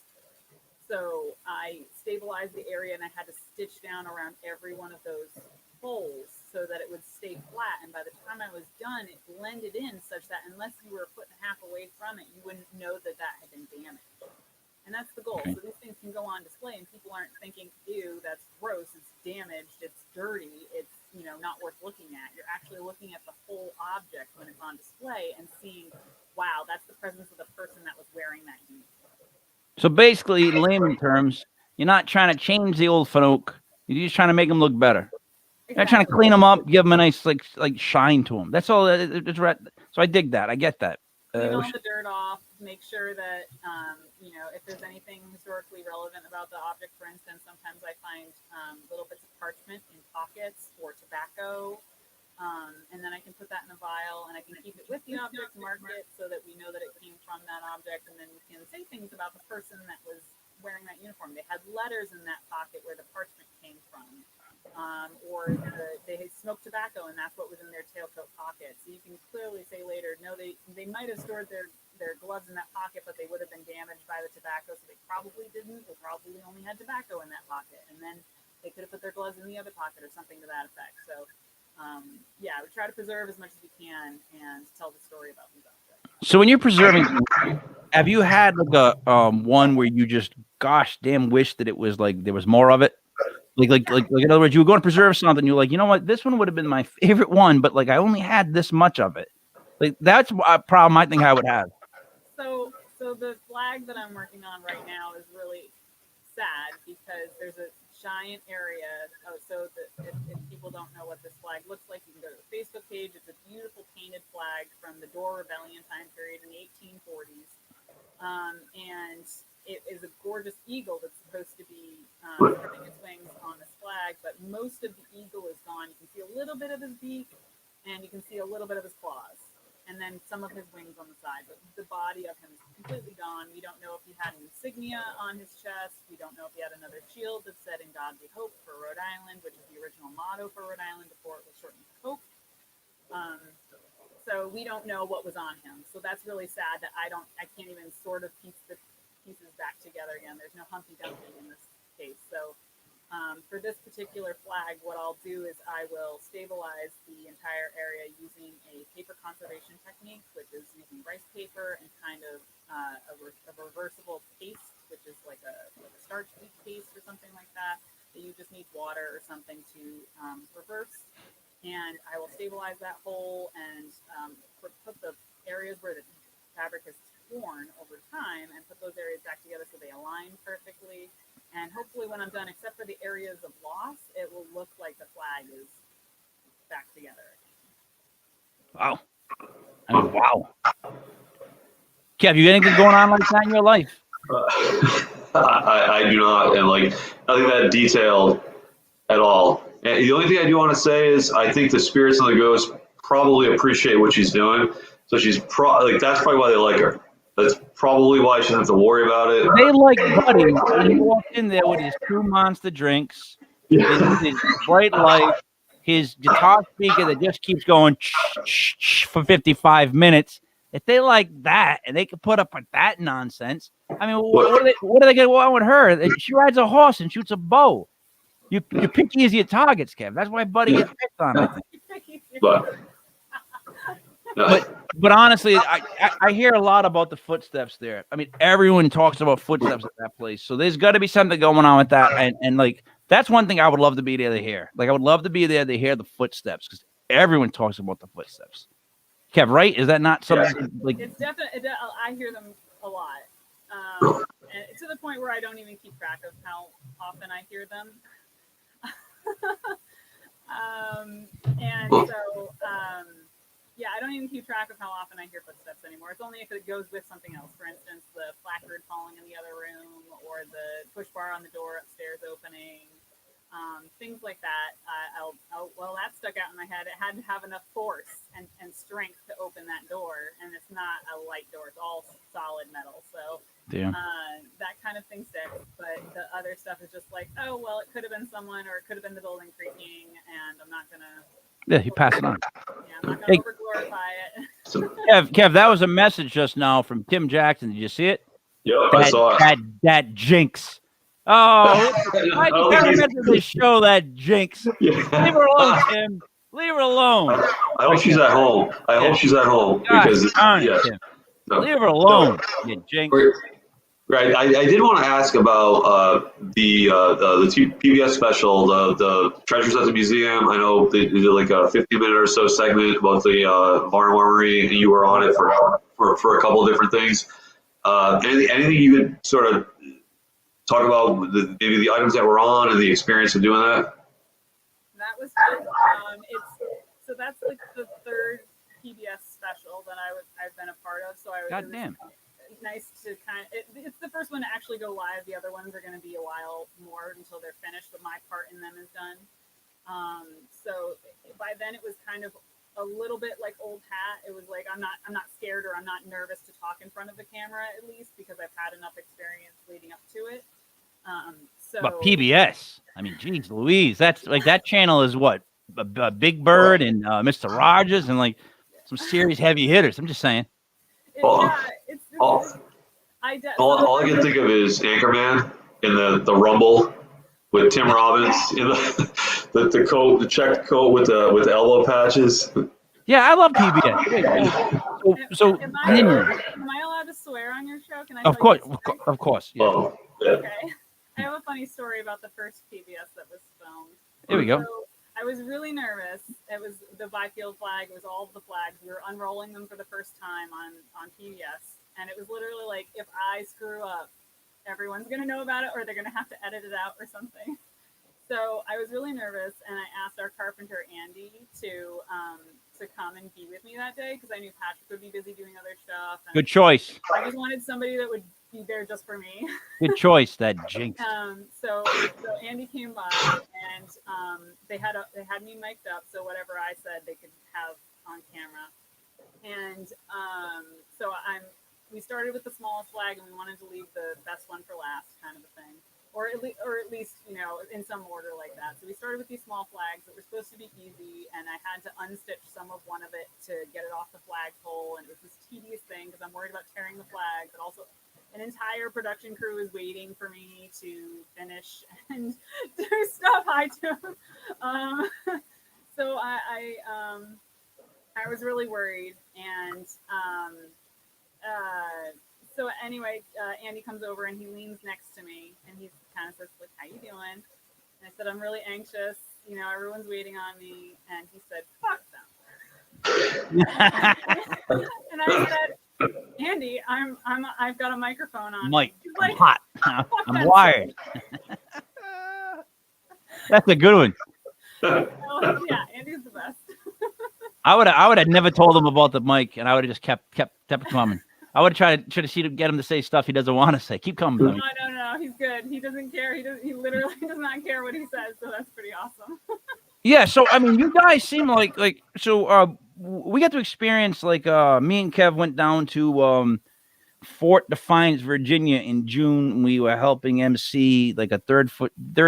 [SPEAKER 3] So I stabilized the area and I had to stitch down around every one of those holes so that it would stay flat. And by the time I was done, it blended in such that unless you were a foot and a half away from it, you wouldn't know that that had been damaged. And that's the goal. So these things can go on display and people aren't thinking, ew, that's gross, it's damaged, it's dirty, it's not worth looking at. You're actually looking at the whole object when it's on display and seeing, wow, that's the presence of the person that was wearing that uniform.
[SPEAKER 1] So basically, in layman terms, you're not trying to change the old Fanuc. You're just trying to make them look better. Exactly. You're not trying to clean them up, give them a nice like shine to them. That's all. It's right. So I dig that. I get that.
[SPEAKER 3] Clean all the dirt off. Make sure that if there's anything historically relevant about the object. For instance, sometimes I find little bits of parchment in pockets or tobacco. And then I can put that in a vial and I can keep it with the object, mark it so that we know that it came from that object, and then we can say things about the person that was wearing that uniform. They had letters in that pocket where the parchment came from, or they had smoked tobacco and that's what was in their tailcoat pocket. So you can clearly say later, no, they might have stored their gloves in that pocket, but they would have been damaged by the tobacco, so they probably didn't. They probably only had tobacco in that pocket, and then they could have put their gloves in the other pocket or something to that effect. So yeah, we try to preserve as much as we can and tell the story about these objects.
[SPEAKER 1] So when you're preserving, have you had like a one where you just gosh damn wish that it was like there was more of it? Like in other words, you were going to preserve something, you're like, you know what, this one would have been my favorite one, but like I only had this much of it. Like that's a problem I think I would have.
[SPEAKER 3] So the flag that I'm working on right now is really sad because there's a giant area. So that if people don't know what this flag looks like, you can go to the Facebook page. It's a beautiful painted flag from the Dorr Rebellion time period in the 1840s. And it is a gorgeous eagle that's supposed to be spreading its wings on this flag, but most of the eagle is gone. You can see a little bit of his beak, and you can see a little bit of his claws, and then some of his wings on the side. But the body of him is completely gone. We don't know if he had an insignia on his chest. We don't know if he had another shield that said "In God We Hope" for Rhode Island, which is the original motto for Rhode Island before it was shortened to Hope. So we don't know what was on him. So that's really sad that I can't even sort of piece the pieces back together again. There's no Humpty Dumpty in this case. So for this particular flag, what I'll do is I will stabilize the entire area using a paper conservation technique, which is using rice paper and kind of a reversible paste, which is like a starch wheat paste or something like that, that you just need water or something to reverse. And I will stabilize that hole and put the areas where the fabric is torn over time and put those areas back together so they align perfectly. And hopefully when I'm done, except for the areas of loss, it will look like the flag is back together.
[SPEAKER 1] Wow. I mean, wow. Kev, you got anything going on like that in your life?
[SPEAKER 2] I do not, and like nothing that detailed at all. And the only thing I do want to say is I think the spirits and the ghosts probably appreciate what she's doing. So she's that's probably why they like her. That's probably why she doesn't have to worry about it.
[SPEAKER 1] They like Buddy when he walked in there with his 2 monster drinks, his bright light, his guitar speaker that just keeps going for 55 minutes. If they like that and they can put up with that nonsense, I mean, what are they going to want with her? She rides a horse and shoots a bow. You pick easier targets, Kev. That's why Buddy gets picked on, I think. But honestly, I hear a lot about the footsteps there. I mean, everyone talks about footsteps at that place. So there's got to be something going on with that. And like, that's one thing I would love to be there to hear. Like, I would love to be there to hear the footsteps because everyone talks about the footsteps. Kev, right? Is that not something like? It's
[SPEAKER 3] definitely. I hear them a lot, and to the point where I don't even keep track of how often I hear them. Yeah, I don't even keep track of how often I hear footsteps anymore. It's only if it goes with something else. For instance, the placard falling in the other room, or the push bar on the door upstairs opening, things like that. Well, that stuck out in my head. It had to have enough force and strength to open that door, and it's not a light door. It's all solid metal. So that kind of thing sticks. But the other stuff is just like, oh, well, it could have been someone, or it could have been the building creaking, and I'm not going to...
[SPEAKER 1] Yeah, you pass it on.
[SPEAKER 3] Yeah, I'm not going to overglorify it.
[SPEAKER 1] Kev, that was a message just now from Tim Jackson. Did you see it?
[SPEAKER 2] Yep, I saw it.
[SPEAKER 1] That jinx. Oh, why you gotta mention this show, that jinx? Leave her alone, Tim. Leave her alone.
[SPEAKER 2] I hope she's at home. I hope she's at home. Because
[SPEAKER 1] leave her alone, you jinx.
[SPEAKER 2] Right. I did want to ask about the PBS special, the Treasures at the Museum. I know they did like a 50-minute or so segment about the Varnum Armory, and you were on it for a couple of different things. Anything you could sort of talk about maybe the items that were on and the experience of doing that?
[SPEAKER 3] That was fun. So that's like the third PBS special that I've been a part of. So nice to it's the first one to actually go live. The other ones are going to be a while more until they're finished, but my part in them is done. So by then it was kind of a little bit like old hat. It was like I'm not scared, or I'm not nervous to talk in front of the camera, at least because I've had enough experience leading up to it.
[SPEAKER 1] But PBS, I mean, geez Louise, that's like, that channel is what, Big Bird and Mr. Rogers and like some serious heavy hitters. I'm just saying.
[SPEAKER 2] All I can think of is Anchorman in the Rumble with Tim Robbins. the coat, the checked coat with the elbow patches.
[SPEAKER 1] Yeah, I love PBS. Wait, so
[SPEAKER 3] am
[SPEAKER 1] continue.
[SPEAKER 3] I allowed to swear on your show? Can I?
[SPEAKER 1] Of
[SPEAKER 3] tell you
[SPEAKER 1] course,
[SPEAKER 3] a story?
[SPEAKER 1] of course. Yeah.
[SPEAKER 2] Oh, yeah.
[SPEAKER 3] Okay. I have a funny story about the first PBS that was filmed.
[SPEAKER 1] Here we go.
[SPEAKER 3] So I was really nervous. It was the Byfield Flag. It was all of the flags. We were unrolling them for the first time on PBS. And it was literally like, if I screw up, everyone's going to know about it, or they're going to have to edit it out or something. So I was really nervous, and I asked our carpenter, Andy, to come and be with me that day, because I knew Patrick would be busy doing other stuff. And
[SPEAKER 1] Good choice.
[SPEAKER 3] I just wanted somebody that would be there just for me.
[SPEAKER 1] Good choice. That jinx.
[SPEAKER 3] So Andy came by, and they had me mic'd up, so whatever I said they could have on camera. And so we started with the smallest flag, and we wanted to leave the best one for last, kind of a thing, or at least in some order like that. So we started with these small flags that were supposed to be easy, and I had to unstitch some of one of it to get it off the flagpole, and it was this tedious thing because I'm worried about tearing the flag, but also an entire production crew is waiting for me to finish and do stuff I do. So I was really worried, and so anyway, Andy comes over and he leans next to me, and he kind of says, like, "How you doing?" And I said, "I'm really anxious. Everyone's waiting on me." And he said, "Fuck them." And I said, "Andy, I've got a microphone on."
[SPEAKER 1] Mike,
[SPEAKER 3] like,
[SPEAKER 1] I'm hot. I'm wired. That's a good one.
[SPEAKER 3] Oh, yeah, Andy's the best.
[SPEAKER 1] I would have never told him about the mic, and I would have just kept it coming. I would have tried to get him to say stuff he doesn't want to say. Keep coming.
[SPEAKER 3] No, he's good. He doesn't care. He literally does not care what he says. So that's pretty awesome.
[SPEAKER 1] Yeah. So I mean, you guys seem like so. We got to experience me and Kev went down to Fort Defiance, Virginia in June. We were helping MC like a third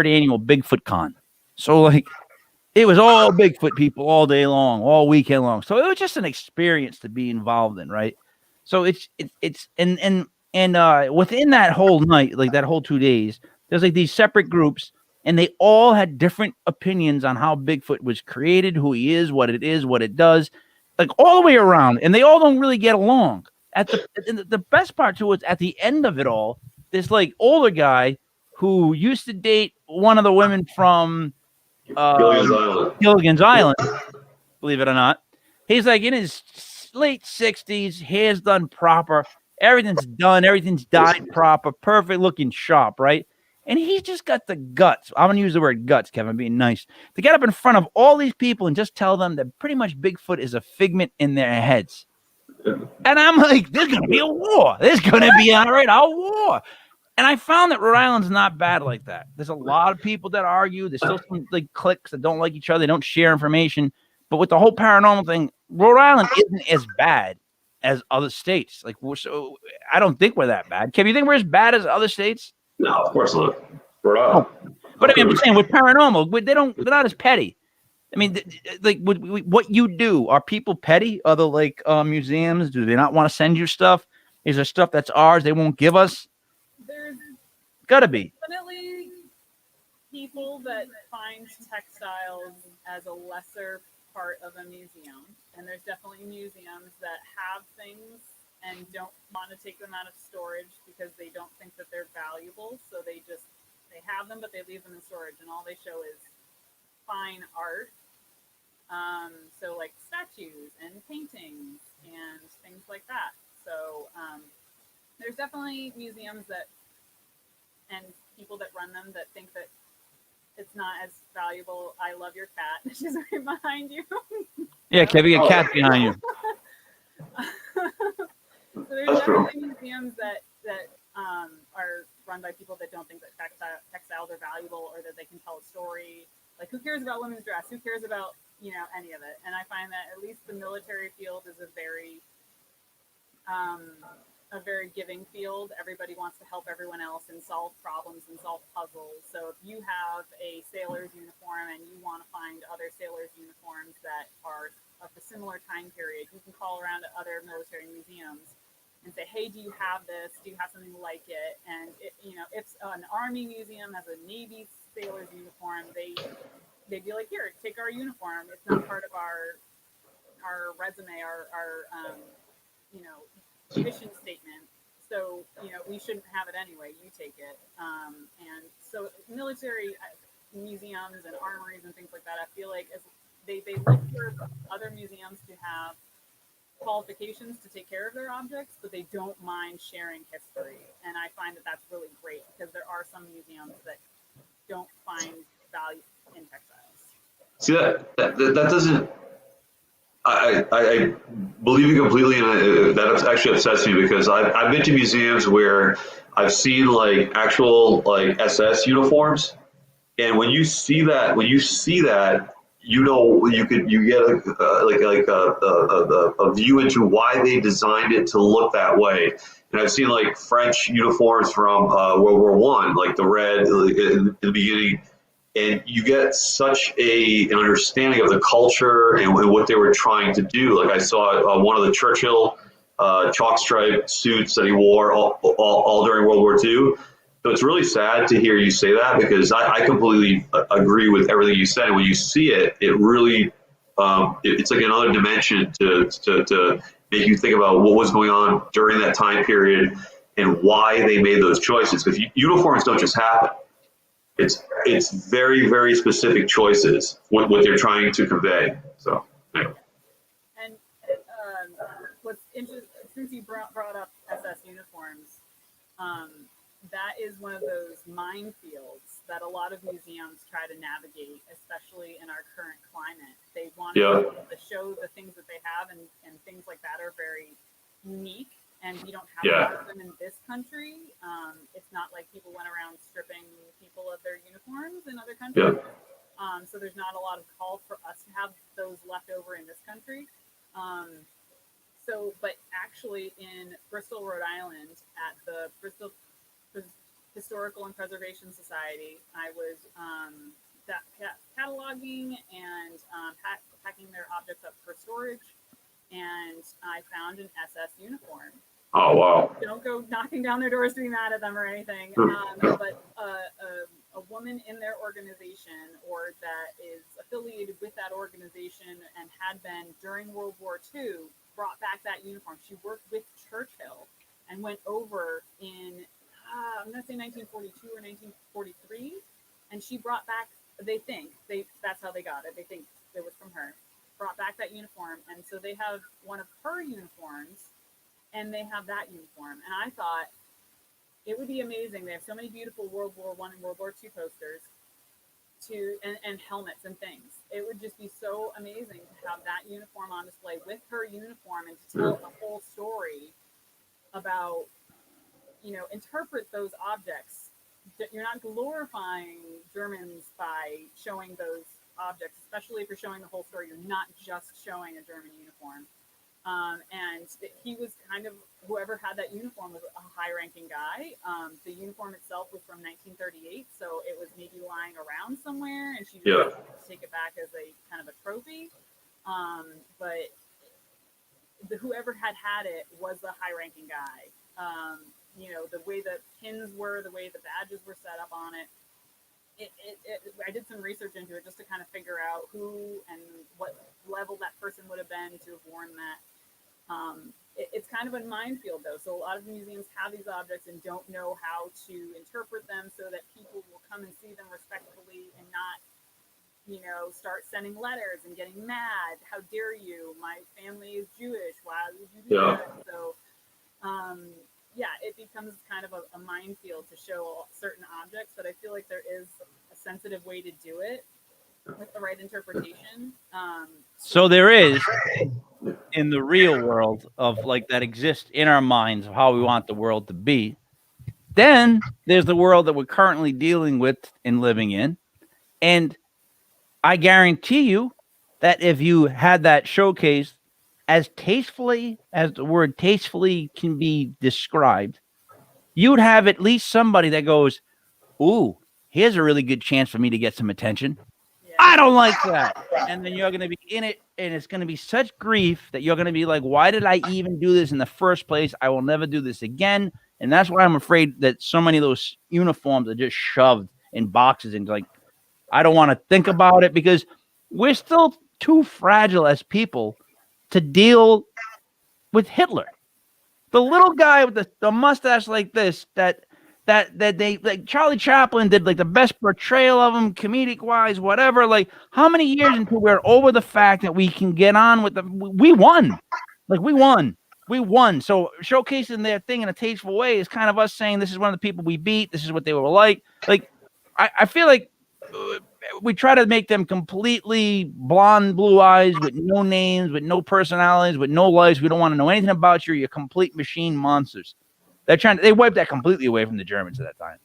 [SPEAKER 1] annual Bigfoot Con. So it was all Bigfoot people all day long, all weekend long. So it was just an experience to be involved in, right? So it's and within that whole night, like that whole 2 days, there's like these separate groups, and they all had different opinions on how Bigfoot was created, who he is, what it does, like all the way around, and they all don't really get along. The best part too is at the end of it all, this like older guy who used to date one of the women from Gilligan's Island, believe it or not. He's like in his late 60s, hair's done proper, everything's done, everything's dyed proper, perfect looking sharp, right? And he's just got the guts. I'm gonna use the word guts, Kevin, being nice, to get up in front of all these people and just tell them that pretty much Bigfoot is a figment in their heads. And I'm like, there's gonna be a war. There's gonna be a war. And I found that Rhode Island's not bad like that. There's a lot of people that argue. There's still some like cliques that don't like each other. They don't share information. But with the whole paranormal thing, Rhode Island isn't as bad as other states. Like so, I don't think we're that bad. Kev, you think we're as bad as other states?
[SPEAKER 2] No, of course not. Rhode Island.
[SPEAKER 1] But I mean, I'm saying with paranormal, they're not as petty. I mean, what you do, are people petty? Other like museums, do they not want to send you stuff? Is there stuff that's ours they won't give us?
[SPEAKER 3] There's
[SPEAKER 1] gotta be
[SPEAKER 3] definitely people that find textiles as a lesser part of a museum, and there's definitely museums that have things and don't want to take them out of storage because they don't think that they're valuable, so they have them but they leave them in storage, and all they show is fine art, so like statues and paintings and things like that. So there's definitely museums and people that run them that think that it's not as valuable. I love your cat. She's right behind you.
[SPEAKER 1] Yeah, Kevin, your cat behind you.
[SPEAKER 3] So there's definitely museums that are run by people that don't think that textiles are valuable or that they can tell a story. Like, who cares about women's dress? Who cares about any of it? And I find that at least the military field is a very giving field. Everybody wants to help everyone else and solve problems and solve puzzles. So if you have a sailor's uniform and you want to find other sailors' uniforms that are of a similar time period, you can call around to other military museums and say, "Hey, do you have this? Do you have something like it?" And if an Army museum has a Navy sailor's uniform, they'd be like, here, take our uniform. It's not part of our resume, our you know, mission statement. So, you know, we shouldn't have it anyway. You take it. And so military museums and armories and things like that, I feel like as they look for other museums to have qualifications to take care of their objects, but they don't mind sharing history. And I find that that's really great because there are some museums that don't find value in textiles.
[SPEAKER 2] See, that doesn't. I believe you completely, and that actually upsets me because I've been to museums where I've seen like actual like SS uniforms, and when you see that, you know, you get a view into why they designed it to look that way. And I've seen like French uniforms from World War I, like the red in the beginning, and you get such an understanding of the culture and what they were trying to do. Like I saw one of the Churchill chalk stripe suits that he wore all during World War II. So it's really sad to hear you say that because I completely agree with everything you said. And when you see it, it really it's like another dimension to make you think about what was going on during that time period and why they made those choices. Because uniforms don't just happen. It's very, very specific choices what they're trying to convey. So anyway.
[SPEAKER 3] And what's interesting, since you brought up SS uniforms, that is one of those minefields that a lot of museums try to navigate, especially in our current climate. They want to show the things that they have, and things like that are very unique. And we don't have a lot of them in this country. It's not like people went around stripping people of their uniforms in other countries. So there's not a lot of call for us to have those left over in this country. But actually in Bristol, Rhode Island, at the Bristol Historical and Preservation Society, I was cataloging and packing their objects up for storage, and I found an SS uniform.
[SPEAKER 2] Oh, wow.
[SPEAKER 3] Don't go knocking down their doors to be mad at them or anything. But a woman in their organization, or that is affiliated with that organization and had been during World War II, brought back that uniform. She worked with Churchill and went over in, I'm going to say 1942 or 1943. And she brought back, that's how they got it. They think it was from her. Brought back that uniform. And so they have one of her uniforms, and they have that uniform. And I thought it would be amazing. They have so many beautiful World War I and World War II posters and helmets and things. It would just be so amazing to have that uniform on display with her uniform and to tell the whole story about, interpret those objects. You're not glorifying Germans by showing those objects, especially if you're showing the whole story. You're not just showing a German uniform. And he was kind of, whoever had that uniform was a high-ranking guy. The uniform itself was from 1938, so it was maybe lying around somewhere, and she just wanted to take it back as a kind of a trophy. But whoever had it was the high-ranking guy. The way the pins were, the way the badges were set up on it. I did some research into it just to kind of figure out who and what level that person would have been to have worn that. It's kind of a minefield, though. So a lot of museums have these objects and don't know how to interpret them so that people will come and see them respectfully and not, start sending letters and getting mad. How dare you? My family is Jewish. Why would you do that? So, it becomes kind of a minefield to show certain objects, but I feel like there is a sensitive way to do it with the right interpretation.
[SPEAKER 1] So there is, in the real world of like that exists in our minds of how we want the world to be. Then there's the world that we're currently dealing with and living in. And I guarantee you that if you had that showcase as tastefully as the word tastefully can be described, you'd have at least somebody that goes, ooh, here's a really good chance for me to get some attention. Yeah. I don't like that. And then you're going to be in it, and it's going to be such grief that you're going to be like, why did I even do this in the first place? I will never do this again. And that's why I'm afraid that so many of those uniforms are just shoved in boxes and like I don't want to think about it because we're still too fragile as people to deal with Hitler. The little guy with the mustache like this, that they like Charlie Chaplin did like the best portrayal of him, comedic wise, whatever. Like, how many years until we're over the fact that we can get on with we won. Like, we won. So showcasing their thing in a tasteful way is kind of us saying this is one of the people we beat. This is what they were like. Like, I feel like we try to make them completely blonde, blue eyes with no names, with no personalities, with no lives. We don't want to know anything about you. You're complete machine monsters. They wiped that completely away from the Germans at that time.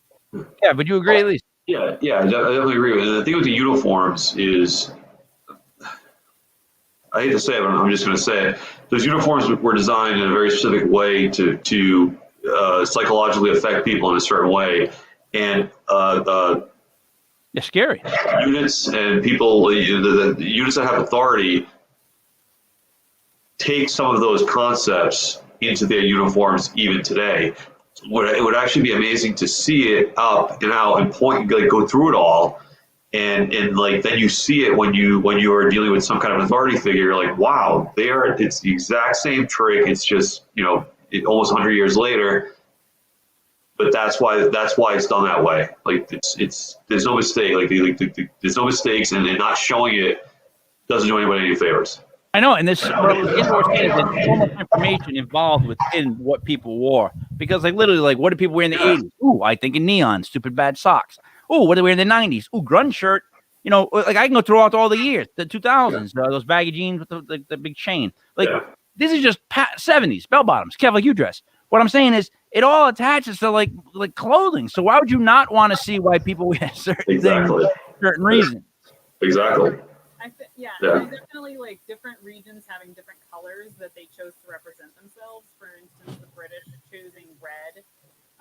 [SPEAKER 1] Yeah, would you agree at least?
[SPEAKER 2] Yeah, I definitely agree with it. The thing with the uniforms is, I hate to say it, but I'm just going to say it. Those uniforms were designed in a very specific way to psychologically affect people in a certain way. And
[SPEAKER 1] they're scary.
[SPEAKER 2] Units and people, the units that have authority, take some of those concepts into their uniforms even today. It would actually be amazing to see it up and out and point, like, go through it all, and like then you see it when you are dealing with some kind of authority figure. You're like, wow, it's the exact same trick. It's just almost 100 years later. But that's why it's done that way. Like there's no mistake. There's no mistakes, and not showing it doesn't do anybody any favors.
[SPEAKER 1] I know, and there's so much information involved within what people wore. Because literally, what did people wear in the 80s? Ooh, I think in neon, stupid bad socks. Ooh, what did they wear in the 90s? Ooh, grunge shirt. I can go through all the years, the 2000s, those baggy jeans with the big chain. This is just 70s bell bottoms. Kev, like you dress. What I'm saying is, it all attaches to like clothing. So why would you not want to see why people wear certain things for certain reasons?
[SPEAKER 2] Exactly.
[SPEAKER 3] There's definitely different regions having different colors that they chose to represent themselves. For instance, the British choosing red,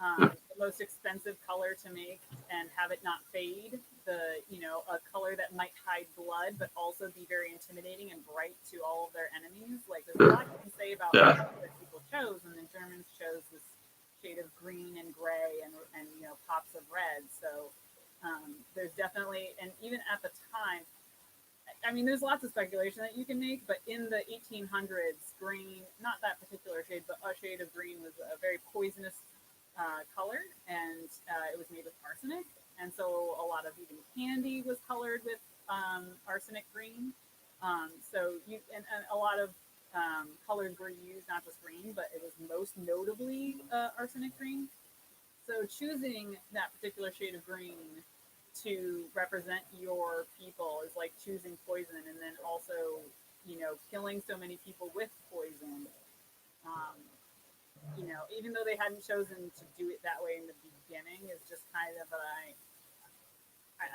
[SPEAKER 3] the most expensive color to make and have it not fade. A color that might hide blood, but also be very intimidating and bright to all of their enemies. There's a lot you can say about what people chose, and the Germans chose this shade of green and gray and pops of red. So there's definitely, and even at the time, I mean, there's lots of speculation that you can make, but in the 1800s, green, not that particular shade, but a shade of green was a very poisonous color, and it was made with arsenic. And so a lot of even candy was colored with arsenic green. So a lot of colors were used, not just green, but it was most notably arsenic green. So choosing that particular shade of green to represent your people is like choosing poison, and then also, killing so many people with poison. Even though they hadn't chosen to do it that way in the beginning, is just kind of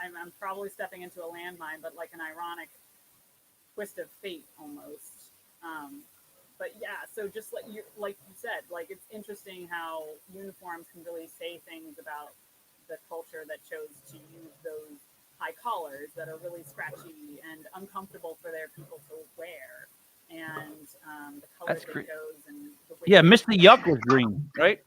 [SPEAKER 3] I'm probably stepping into a landmine, but like an ironic twist of fate almost. But yeah, so just like you said, it's interesting how uniforms can really say things about the culture that chose to use those high collars that are really scratchy and uncomfortable for their people to wear, and the colors they chose. And
[SPEAKER 1] Mr. Yuck was green, right?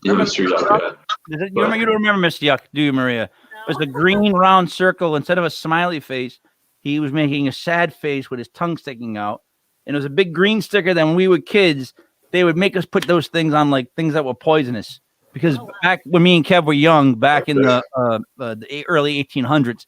[SPEAKER 2] Yeah, Mr. Yuck.
[SPEAKER 1] You don't remember Mr. Yuck, do you, Maria?
[SPEAKER 3] No.
[SPEAKER 1] It was the green round circle. Instead of a smiley face, he was making a sad face with his tongue sticking out. And it was a big green sticker that when we were kids, they would make us put those things on, things that were poisonous. Because back when me and Kev were young, back in the early 1800s,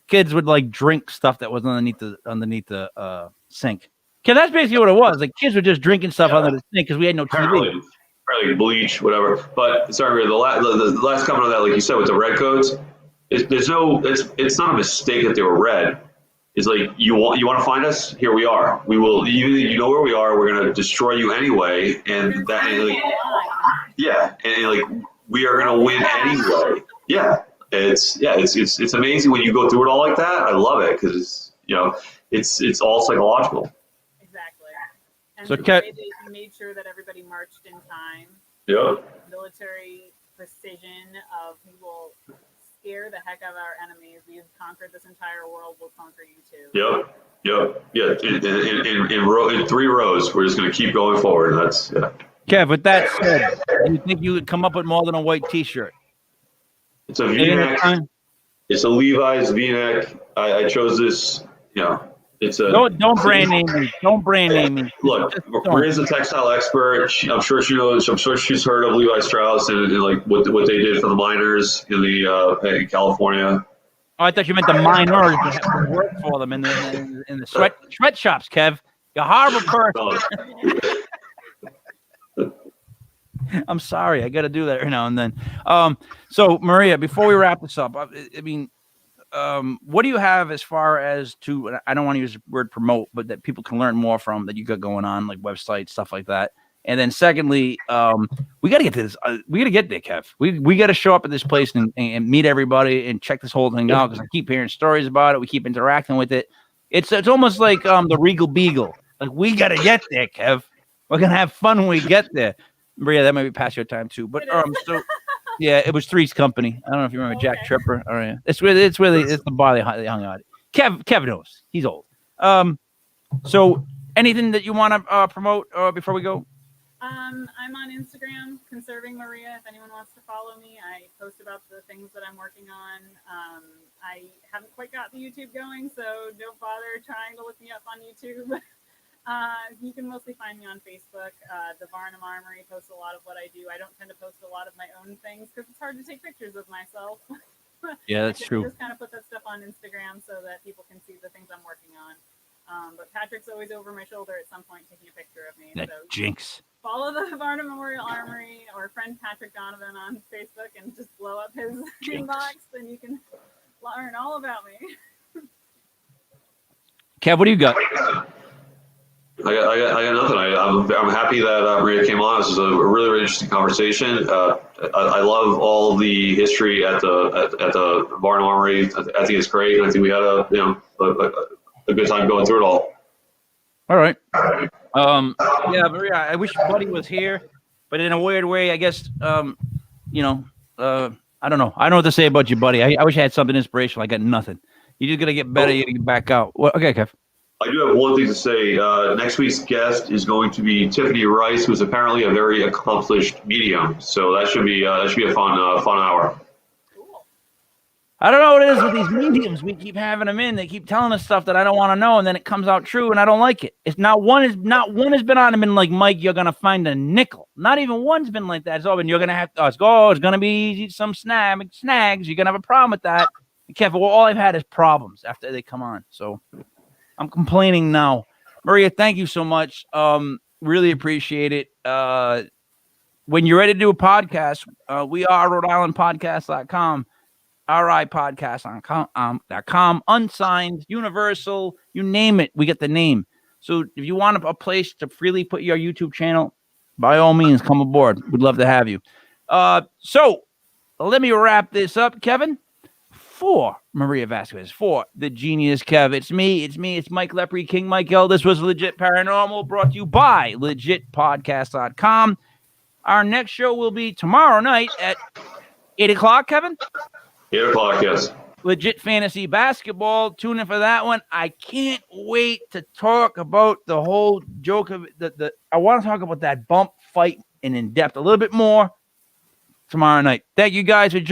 [SPEAKER 1] kids would drink stuff that was underneath the sink. Kev, that's basically what it was. Kids were just drinking stuff under the sink because we had no TV.
[SPEAKER 2] Probably bleach, whatever. But sorry, the last comment on that, like you said, with the red coats, it's not a mistake that they were red. It's like, you want to find us? Here we are. We will. You know where we are. We're gonna destroy you anyway, and we are gonna win anyway. It's amazing when you go through it all like that. I love it because it's all psychological.
[SPEAKER 3] Exactly. And
[SPEAKER 1] so
[SPEAKER 3] they made sure that everybody marched in time.
[SPEAKER 2] Yeah.
[SPEAKER 3] Military precision of we will scare the heck out of our enemies. We've conquered this entire world. We'll conquer you too.
[SPEAKER 2] Yep. Yeah. In 3 rows, we're just going to keep going forward. That's
[SPEAKER 1] Kev, with that said, do you think you would come up with more than a white T-shirt?
[SPEAKER 2] It's a V-neck. It's a Levi's V-neck. I chose this. You know, it's a
[SPEAKER 1] Don't brand name me. Don't brand name me.
[SPEAKER 2] Look, Maria's a textile expert. I'm sure she knows. I'm sure she's heard of Levi Strauss and like what they did for the miners in in California.
[SPEAKER 1] Oh, I thought you meant the miners that have to work for them in the sweatshops, Kev. You're a horrible person. I'm sorry. I got to do that every now and then. So, Maria, before we wrap this up, I mean, what do you have as far as to, I don't want to use the word promote, but that people can learn more from that you got going on, like websites, stuff like that. And then secondly, we got to get to this. We got to get there, Kev. We got to show up at this place and meet everybody and check this whole thing out, because I keep hearing stories about it. We keep interacting with it. It's almost like the Regal Beagle. Like, we got to get there, Kev. We're going to have fun when we get there. Maria, that might be past your time too. But so yeah, it was Three's Company. I don't know if you remember Jack Tripper. All right, it's the bar they hung out. Kev knows. He's old. So anything that you want to promote before we go?
[SPEAKER 3] I'm on Instagram, Conserving Maria. If anyone wants to follow me, I post about the things that I'm working on. I haven't quite got the YouTube going, so don't bother trying to look me up on YouTube. You can mostly find me on Facebook. The Varnum Armory posts a lot of what I do. I don't tend to post a lot of my own things because it's hard to take pictures of myself.
[SPEAKER 1] Yeah, that's true.
[SPEAKER 3] Just kind of put that stuff on Instagram so that people can see the things I'm working on. But Patrick's always over my shoulder at some point taking a picture of me.
[SPEAKER 1] That
[SPEAKER 3] so
[SPEAKER 1] jinx.
[SPEAKER 3] Follow the Varnum Memorial Armory or friend Patrick Donovan on Facebook and just blow up his inbox, and you can learn all about me.
[SPEAKER 1] Kev, what do you got?
[SPEAKER 2] I got nothing. I'm happy that Maria came on. This is a really, really interesting conversation. I love all the history at the Varnum Armory. I think it's great. I think we had a good time going through it all.
[SPEAKER 1] All right. Yeah, Maria, I wish Buddy was here, but in a weird way, I guess. I don't know. I don't know what to say about you, Buddy. I wish I had something inspirational. I got nothing. You just gotta get better. You gotta get back out. Well, okay, Kev.
[SPEAKER 2] I do have one thing to say. Next week's guest is going to be Tiffany Rice, who's apparently a very accomplished medium. So that should be a fun hour.
[SPEAKER 3] Cool.
[SPEAKER 1] I don't know what it is with these mediums. We keep having them in. They keep telling us stuff that I don't want to know, and then it comes out true, and I don't like it. It's not one has been on and been like, Mike, you're gonna find a nickel. Not even one's been like that. It's all been, you're gonna have to it's gonna be some snags. You're gonna have a problem with that. And Kev, well, all I've had is problems after they come on. So I'm complaining now. Maria, thank you so much. Really appreciate it. When you're ready to do a podcast, we are Rhode Island Podcast.com, RIPodcast.com, unsigned, universal, you name it, we get the name. So if you want a place to freely put your YouTube channel, by all means, come aboard. We'd love to have you. So let me wrap this up, Kevin. For Maria Vazquez, for the genius Kev, it's Mike Lepre, King Mike L. This was Legit Paranormal, brought to you by legitpodcast.com. Our next show will be tomorrow night at 8 o'clock, Kevin?
[SPEAKER 2] 8 o'clock, yes.
[SPEAKER 1] Legit Fantasy Basketball. Tune in for that one. I can't wait to talk about the whole joke of the I want to talk about that bump fight and in depth a little bit more tomorrow night. Thank you guys for joining.